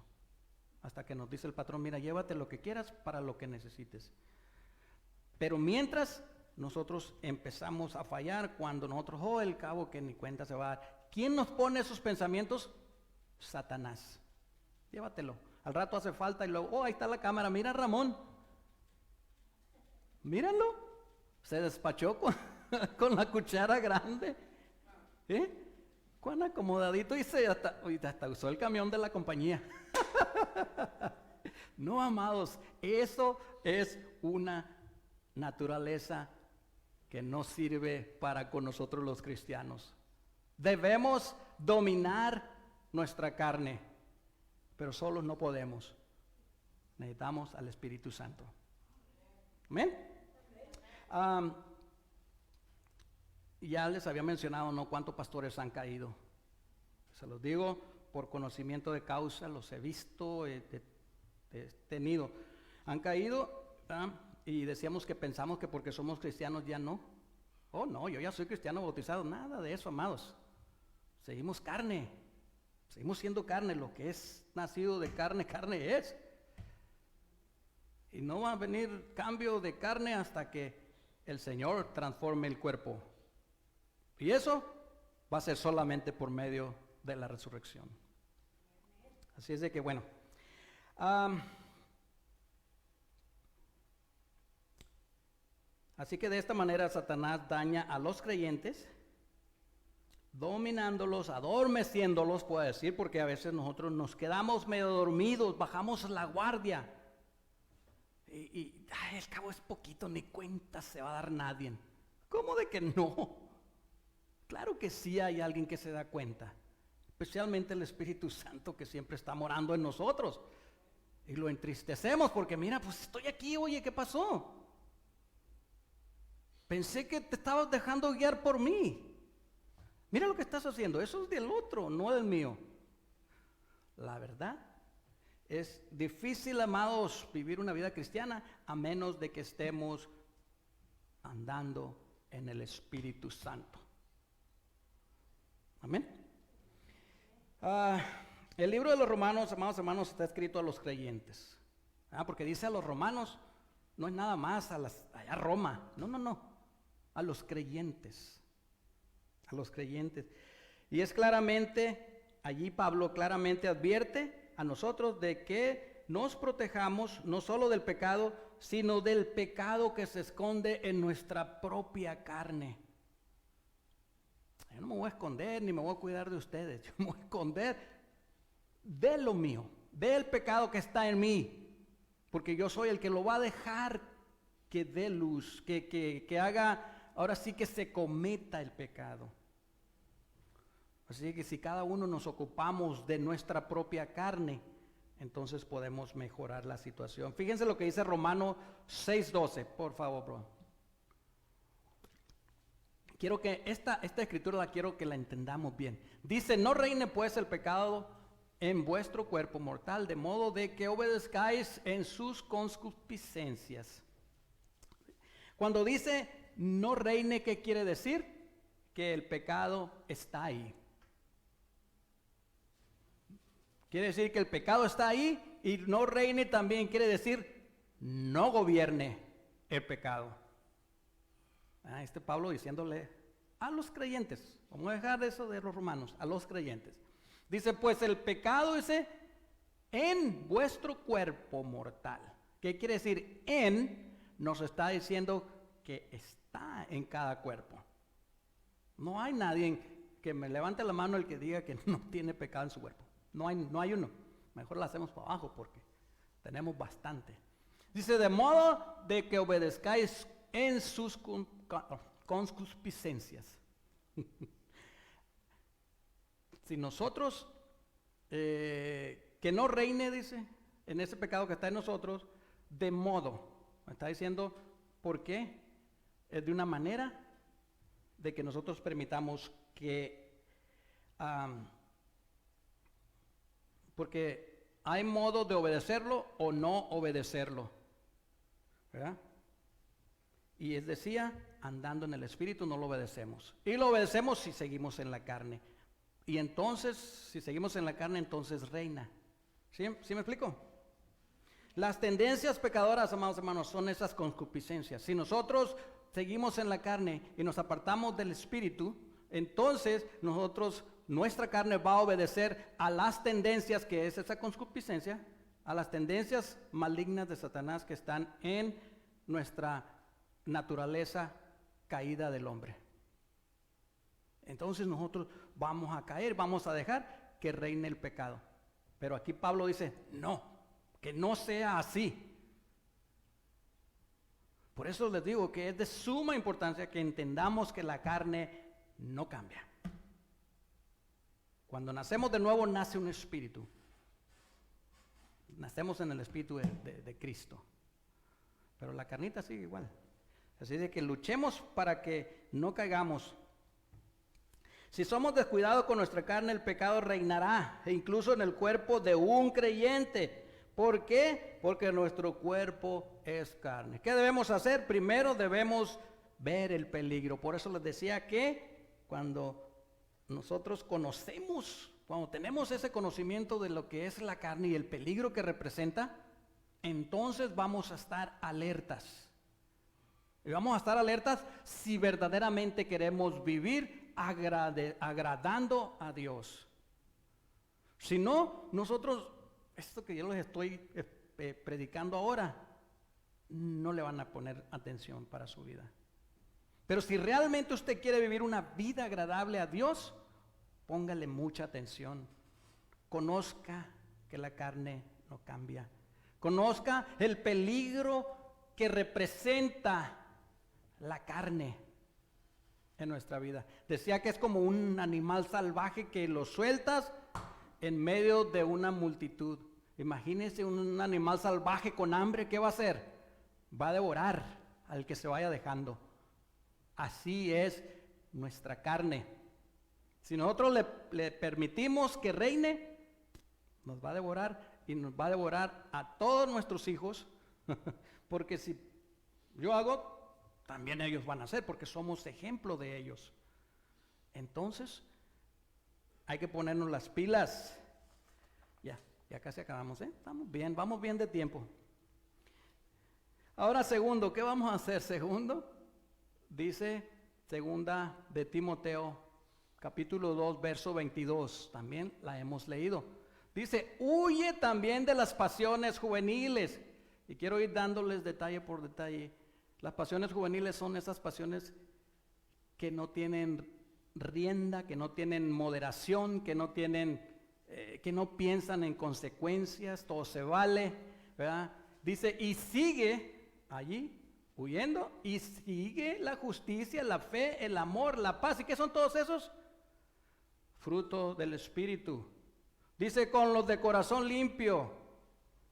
Hasta que nos dice el patrón, mira, llévate lo que quieras para lo que necesites. Pero mientras nosotros empezamos a fallar, cuando nosotros, el cabo que ni cuenta se va a dar. ¿Quién nos pone esos pensamientos? Satanás. Llévatelo. Al rato hace falta y luego, ahí está la cámara, mira Ramón. Míralo. Se despachó con la cuchara grande. Cuán acomodadito y hasta usó el camión de la compañía. No, amados, eso es una naturaleza que no sirve para con nosotros los cristianos. Debemos dominar nuestra carne, pero solos no podemos. Necesitamos al Espíritu Santo. Amén. Ya les había mencionado, ¿no?, cuántos pastores han caído. Se los digo por conocimiento de causa, los he visto, he tenido. Han caído, y decíamos que pensamos que porque somos cristianos ya no. No, yo ya soy cristiano bautizado. Nada de eso, amados. Seguimos carne. Seguimos siendo carne. Lo que es nacido de carne, carne es. Y no va a venir cambio de carne hasta que el Señor transforme el cuerpo. Y eso va a ser solamente por medio de la resurrección. Así es de que, bueno. Así que de esta manera Satanás daña a los creyentes, dominándolos, adormeciéndolos, puedo decir, porque a veces nosotros nos quedamos medio dormidos, bajamos la guardia. El cabo es poquito, ni cuenta se va a dar nadie. ¿Cómo de que no? Claro que sí hay alguien que se da cuenta, especialmente el Espíritu Santo que siempre está morando en nosotros. Y lo entristecemos porque mira, pues estoy aquí, oye, ¿qué pasó? Pensé que te estabas dejando guiar por mí. Mira lo que estás haciendo, eso es del otro, no del mío. La verdad, es difícil, amados, vivir una vida cristiana a menos de que estemos andando en el Espíritu Santo. Amén. El libro de los Romanos, amados hermanos, está escrito a los creyentes. Porque dice a los romanos, no es nada más allá Roma. No. A los creyentes. A los creyentes. Y es claramente, allí Pablo claramente advierte a nosotros de que nos protejamos no solo del pecado, sino del pecado que se esconde en nuestra propia carne. Yo no me voy a esconder ni me voy a cuidar de ustedes. Yo me voy a esconder de lo mío, del pecado que está en mí. Porque yo soy el que lo va a dejar que dé luz, que haga, ahora sí que se cometa el pecado. Así que si cada uno nos ocupamos de nuestra propia carne, entonces podemos mejorar la situación. Fíjense lo que dice Romanos 6:12, por favor, bro. Quiero que esta escritura quiero que la entendamos bien. Dice, no reine pues el pecado en vuestro cuerpo mortal, de modo de que obedezcáis en sus concupiscencias. Cuando dice no reine, ¿qué quiere decir? Que el pecado está ahí. Quiere decir que el pecado está ahí, y no reine también quiere decir no gobierne el pecado. Pablo diciéndole a los creyentes, vamos a dejar eso de los romanos, a los creyentes. Dice, pues el pecado ese en vuestro cuerpo mortal. ¿Qué quiere decir? Nos está diciendo que está en cada cuerpo. No hay nadie que me levante la mano el que diga que no tiene pecado en su cuerpo. No hay uno. Mejor lo hacemos para abajo porque tenemos bastante. Dice, de modo de que obedezcáis en sus concupiscencias. Si nosotros que no reine, dice, en ese pecado que está en nosotros, de modo. Me está diciendo, ¿por qué? Es de una manera de que nosotros permitamos que, porque hay modo de obedecerlo o no obedecerlo, ¿verdad? Y es decía, andando en el Espíritu no lo obedecemos. Y lo obedecemos si seguimos en la carne. Y entonces, si seguimos en la carne, entonces reina. ¿Sí me explico? Las tendencias pecadoras, amados hermanos, son esas concupiscencias. Si nosotros seguimos en la carne y nos apartamos del Espíritu, entonces nuestra carne va a obedecer a las tendencias que es esa concupiscencia, a las tendencias malignas de Satanás que están en nuestra naturaleza caída del hombre. Entonces nosotros vamos a caer, vamos a dejar que reine el pecado. Pero aquí Pablo dice, no, que no sea así. Por eso les digo que es de suma importancia que entendamos que la carne no cambia. Cuando nacemos de nuevo, nace un espíritu. Nacemos en el espíritu de Cristo. Pero la carnita sigue igual. Así de que luchemos para que no caigamos. Si somos descuidados con nuestra carne, el pecado reinará, e incluso en el cuerpo de un creyente. ¿Por qué? Porque nuestro cuerpo es carne. ¿Qué debemos hacer? Primero debemos ver el peligro. Por eso les decía que cuando nosotros conocemos, cuando tenemos ese conocimiento de lo que es la carne y el peligro que representa, entonces vamos a estar alertas. Y vamos a estar alertas si verdaderamente queremos vivir agradando a Dios. Si no, nosotros, esto que yo les estoy predicando ahora, no le van a poner atención para su vida. Pero si realmente usted quiere vivir una vida agradable a Dios, póngale mucha atención. Conozca que la carne no cambia. Conozca el peligro que representa la carne en nuestra vida. Decía que es como un animal salvaje que lo sueltas en medio de una multitud. Imagínese un animal salvaje con hambre, ¿qué va a hacer? Va a devorar al que se vaya dejando. Así es nuestra carne. Si nosotros le permitimos que reine, nos va a devorar y nos va a devorar a todos nuestros hijos, porque si yo hago, también ellos van a hacer, porque somos ejemplo de ellos. Entonces, hay que ponernos las pilas. Ya casi acabamos, ¿eh? Vamos bien de tiempo. Ahora, segundo, ¿qué vamos a hacer? Segundo, dice segunda de Timoteo, capítulo 2, verso 22, también la hemos leído. Dice, huye también de las pasiones juveniles. Y quiero ir dándoles detalle por detalle. Las pasiones juveniles son esas pasiones que no tienen rienda, que no tienen moderación, que no piensan en consecuencias, todo se vale, ¿verdad? Dice, y sigue allí, huyendo, y sigue la justicia, la fe, el amor, la paz. ¿Y qué son todos esos? Fruto del Espíritu. Dice, con los de corazón limpio,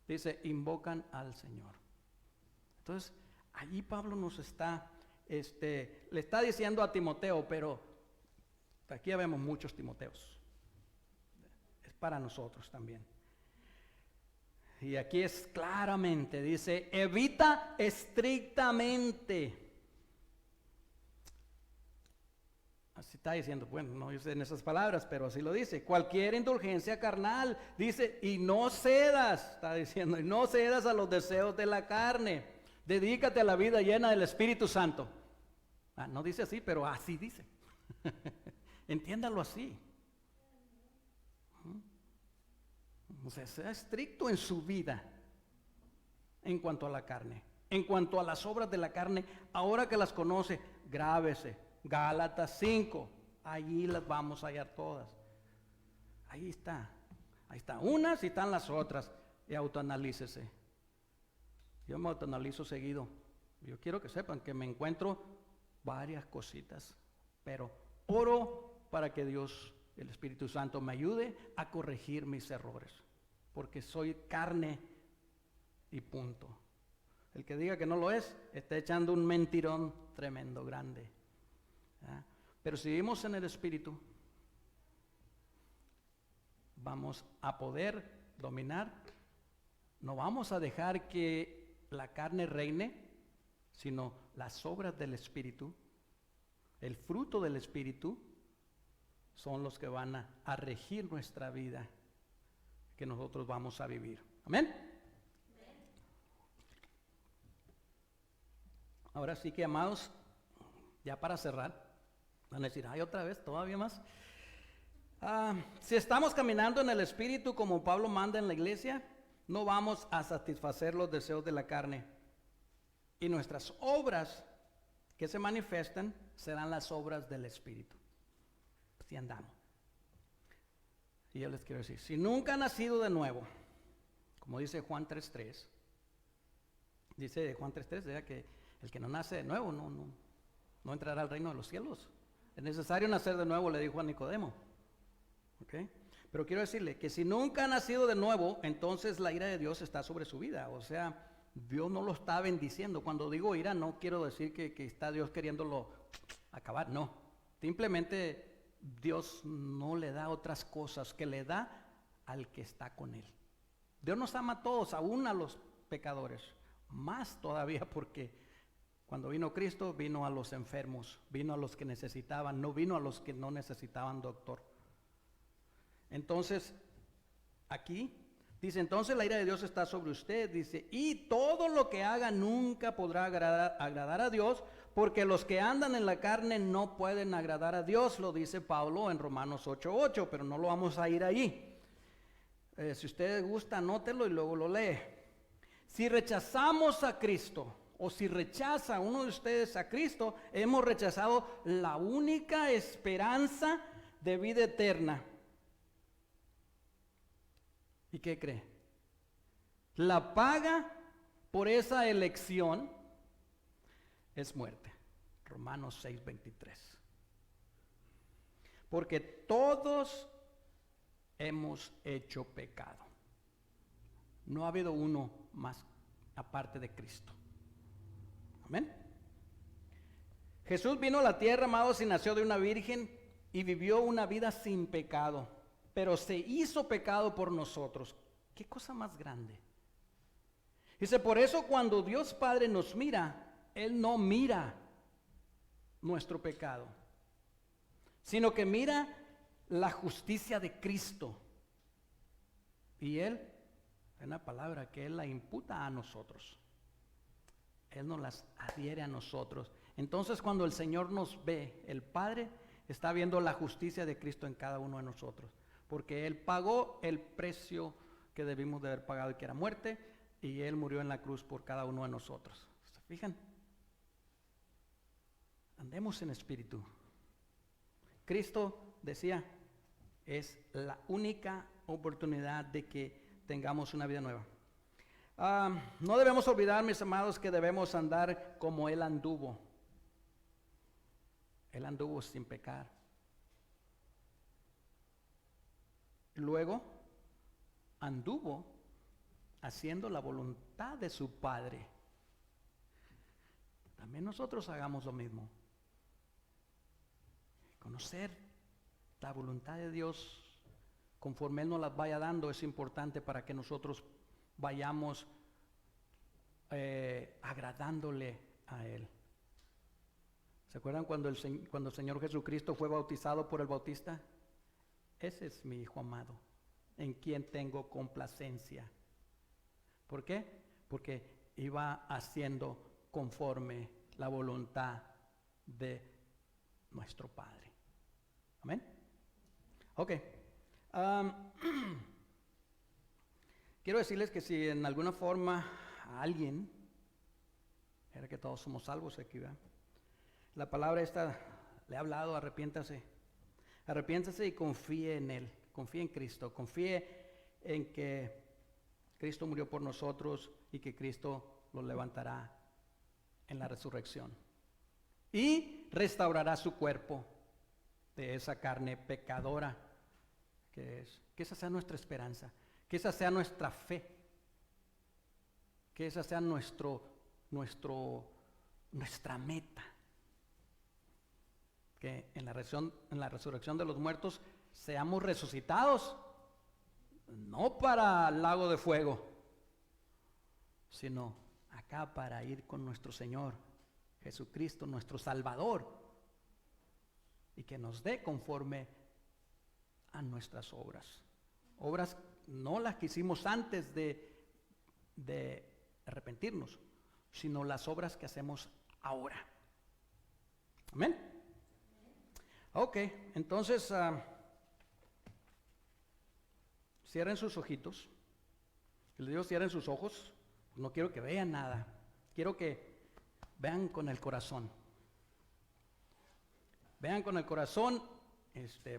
dice, invocan al Señor. Entonces, allí Pablo nos está, le está diciendo a Timoteo, pero aquí ya vemos muchos Timoteos. Es para nosotros también. Y aquí es claramente, dice, evita estrictamente. Así está diciendo, bueno, no yo sé en esas palabras, pero así lo dice. Cualquier indulgencia carnal, dice, y no cedas, está diciendo, y no cedas a los deseos de la carne. Dedícate a la vida llena del Espíritu Santo. No dice así, pero así dice. Entiéndalo así. O sea, sea estricto en su vida en cuanto a la carne. En cuanto a las obras de la carne, ahora que las conoce, grábese. Gálatas 5, allí las vamos a hallar todas. Ahí está unas y están las otras. Y autoanalícese. Yo me autoanalizo seguido. Yo quiero que sepan que me encuentro varias cositas, pero oro para que Dios, el Espíritu Santo, me ayude a corregir mis errores. porque soy carne y punto. El que diga que no lo es, está echando un mentirón tremendo, grande. ¿Ah? Pero si vivimos en el Espíritu, vamos a poder dominar. No vamos a dejar que la carne reine, sino las obras del Espíritu, el fruto del Espíritu, son los que van a regir nuestra vida, que nosotros vamos a vivir. Amén. Ahora sí que, amados, ya para cerrar, van a decir, ay, otra vez, todavía más. Si estamos caminando en el Espíritu como Pablo manda en la iglesia, no vamos a satisfacer los deseos de la carne. Y nuestras obras que se manifiestan serán las obras del Espíritu. Si andamos. Y yo les quiero decir, si nunca han nacido de nuevo, como dice Juan 3:3, dice Juan 3:3, que el que no nace de nuevo no entrará al reino de los cielos. Es necesario nacer de nuevo, le dijo a Nicodemo. ¿Okay? Pero quiero decirle que si nunca ha nacido de nuevo, entonces la ira de Dios está sobre su vida. O sea, Dios no lo está bendiciendo. Cuando digo ira, no quiero decir que está Dios queriéndolo acabar, no. Simplemente Dios no le da otras cosas que le da al que está con Él. Dios nos ama a todos, aún a los pecadores. Más todavía porque cuando vino Cristo, vino a los enfermos, vino a los que necesitaban, no vino a los que no necesitaban doctor. Entonces, aquí dice, entonces la ira de Dios está sobre usted, dice, y todo lo que haga nunca podrá agradar a Dios, porque los que andan en la carne no pueden agradar a Dios, lo dice Pablo en Romanos 8:8, pero no lo vamos a ir ahí. Si usted gusta, anótelo y luego lo lee. Si rechazamos a Cristo, o si rechaza uno de ustedes a Cristo, hemos rechazado la única esperanza de vida eterna. ¿Y qué cree? La paga por esa elección es muerte. Romanos 6:23. Porque todos hemos hecho pecado. No ha habido uno más aparte de Cristo. Amén. Jesús vino a la tierra, amados, y nació de una virgen y vivió una vida sin pecado, pero se hizo pecado por nosotros. ¿Qué cosa más grande? Dice, por eso cuando Dios Padre nos mira, Él no mira nuestro pecado, sino que mira la justicia de Cristo. Y Él, es una palabra que Él la imputa a nosotros. Él nos las adhiere a nosotros. Entonces cuando el Señor nos ve, el Padre está viendo la justicia de Cristo en cada uno de nosotros. Porque Él pagó el precio que debimos de haber pagado, que era muerte, y Él murió en la cruz por cada uno de nosotros. ¿Se fijan? Andemos en espíritu. Cristo decía, es la única oportunidad de que tengamos una vida nueva. No debemos olvidar, mis amados, que debemos andar como Él anduvo. Él anduvo sin pecar. Luego anduvo haciendo la voluntad de su Padre. También nosotros hagamos lo mismo. Conocer la voluntad de Dios conforme Él nos las vaya dando es importante para que nosotros vayamos agradándole a Él. ¿Se acuerdan cuando el Señor Jesucristo fue bautizado por el Bautista? Ese es mi Hijo amado, en quien tengo complacencia. ¿Por qué? Porque iba haciendo conforme la voluntad de nuestro Padre. Amén. Ok. Quiero decirles que si en alguna forma a alguien, era que todos somos salvos aquí, ¿verdad? La palabra esta le ha hablado, arrepiéntase. Arrepiéntase y confíe en Él, confíe en Cristo, confíe en que Cristo murió por nosotros y que Cristo lo levantará en la resurrección. Y restaurará su cuerpo de esa carne pecadora que esa sea nuestra esperanza. Que esa sea nuestra fe. Que esa sea nuestra meta. Que en la resurrección de los muertos seamos resucitados, no para el lago de fuego, sino acá para ir con nuestro Señor Jesucristo, nuestro Salvador, y que nos dé conforme a nuestras obras. Obras no las que hicimos antes de arrepentirnos, sino las obras que hacemos ahora. Amén. Ok, entonces cierren sus ojitos. Les digo, cierren sus ojos. No quiero que vean nada. Quiero que vean con el corazón. Vean con el corazón.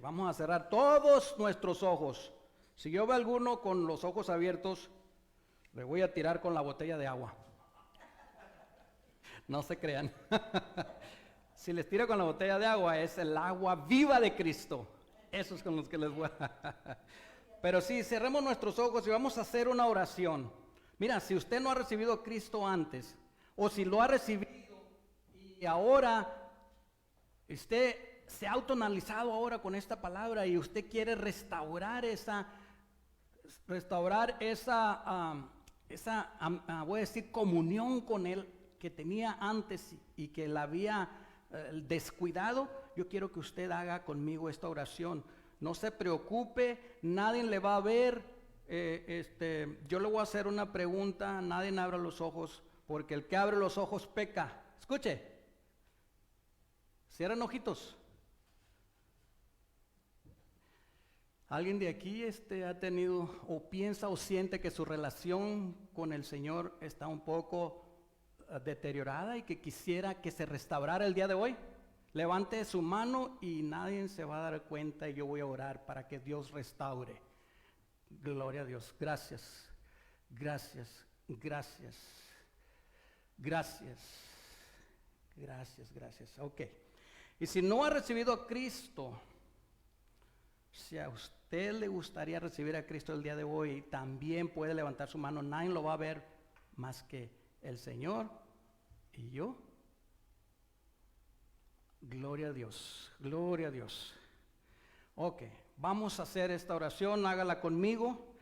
Vamos a cerrar todos nuestros ojos. Si yo veo a alguno con los ojos abiertos, le voy a tirar con la botella de agua. No se crean. Si les tiro con la botella de agua, es el agua viva de Cristo. Esos con los que les voy a... Pero sí, cerremos nuestros ojos y vamos a hacer una oración. Mira, si usted no ha recibido a Cristo antes, o si lo ha recibido y ahora usted se ha autoanalizado ahora con esta palabra y usted quiere restaurar esa voy a decir, comunión con Él que tenía antes y que la había descuidado, yo quiero que usted haga conmigo esta oración. No se preocupe, nadie le va a ver. Yo le voy a hacer una pregunta, nadie abra los ojos, porque el que abre los ojos peca. Escuche, cierren ojitos. ¿Alguien de aquí ha tenido o piensa o siente que su relación con el Señor está un poco deteriorada y que quisiera que se restaurara el día de hoy? Levante su mano y nadie se va a dar cuenta y yo voy a orar para que Dios restaure. Gloria a Dios. Gracias, gracias, gracias, gracias, gracias, gracias. Ok. Y si no ha recibido a Cristo, si a usted le gustaría recibir a Cristo el día de hoy, también puede levantar su mano. Nadie lo va a ver más que el Señor y yo. Gloria a Dios, gloria a Dios. Ok, vamos a hacer esta oración, hágala conmigo.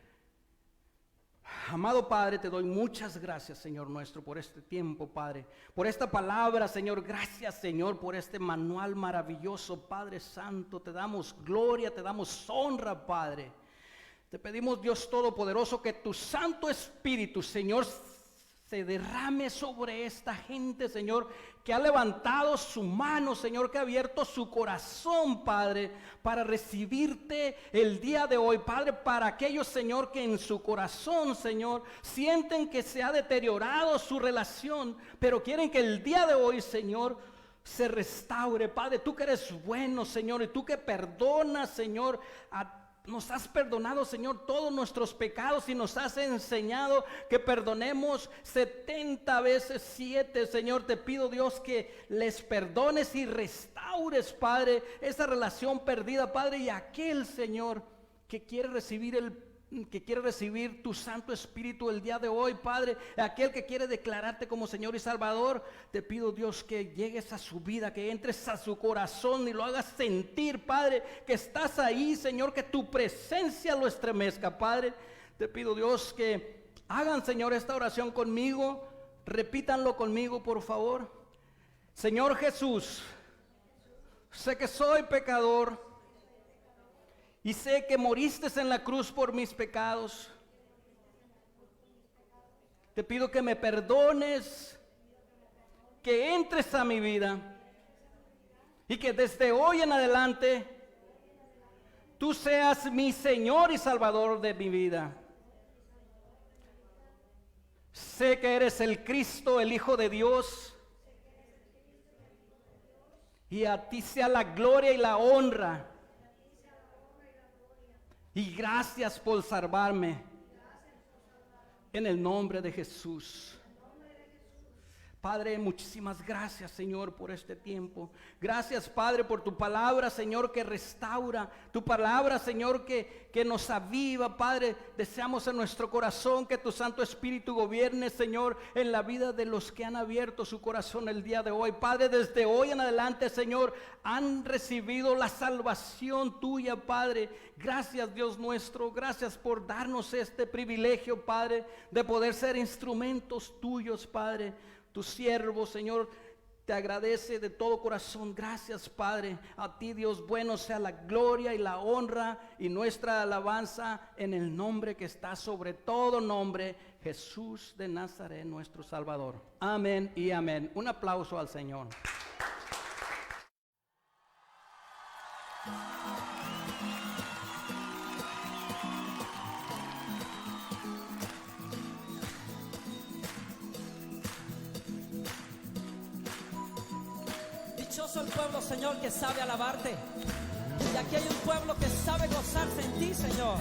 Amado Padre, te doy muchas gracias, Señor nuestro, por este tiempo, Padre, por esta palabra, Señor. Gracias, Señor, por este manual maravilloso, Padre Santo. Te damos gloria, te damos honra, Padre. Te pedimos, Dios Todopoderoso, que tu Santo Espíritu, Señor, se derrame sobre esta gente, Señor, que ha levantado su mano, Señor, que ha abierto su corazón, Padre, para recibirte el día de hoy, Padre, para aquellos, Señor, que en su corazón, Señor, sienten que se ha deteriorado su relación, pero quieren que el día de hoy, Señor, se restaure. Padre, tú que eres bueno, Señor, y tú que perdonas, Señor, nos has perdonado, Señor, todos nuestros pecados y nos has enseñado que perdonemos 70 veces 7, Señor. Te pido, Dios, que les perdones y restaures, Padre, esa relación perdida, Padre, y aquel, Señor, que quiere recibir tu Santo Espíritu el día de hoy, Padre, aquel que quiere declararte como Señor y Salvador. Te pido, Dios, que llegues a su vida, que entres a su corazón y lo hagas sentir, Padre, que estás ahí, Señor, que tu presencia lo estremezca, Padre. Te pido, Dios, que hagan, Señor, esta oración conmigo. Repítanlo conmigo, por favor. Señor Jesús, sé que soy pecador y sé que moriste en la cruz por mis pecados. Te pido que me perdones, que entres a mi vida y que desde hoy en adelante tú seas mi Señor y Salvador de mi vida. Sé que eres el Cristo, el Hijo de Dios, y a ti sea la gloria y la honra. Y gracias por salvarme. En el nombre de Jesús. Padre, muchísimas gracias, Señor, por este tiempo. Gracias, Padre, por tu palabra, Señor, que restaura. Tu palabra, Señor, que nos aviva, Padre. Deseamos en nuestro corazón que tu Santo Espíritu gobierne, Señor, en la vida de los que han abierto su corazón el día de hoy. Padre, desde hoy en adelante, Señor, han recibido la salvación tuya, Padre. Gracias, Dios nuestro. Gracias por darnos este privilegio, Padre, de poder ser instrumentos tuyos, Padre. Tu siervo, Señor, te agradece de todo corazón. Gracias, Padre. A ti, Dios bueno, sea la gloria y la honra y nuestra alabanza en el nombre que está sobre todo nombre, Jesús de Nazaret, nuestro Salvador. Amén y amén. Un aplauso al Señor. Dichoso el pueblo, Señor, que sabe alabarte. Y aquí hay un pueblo que sabe gozarse en ti, Señor.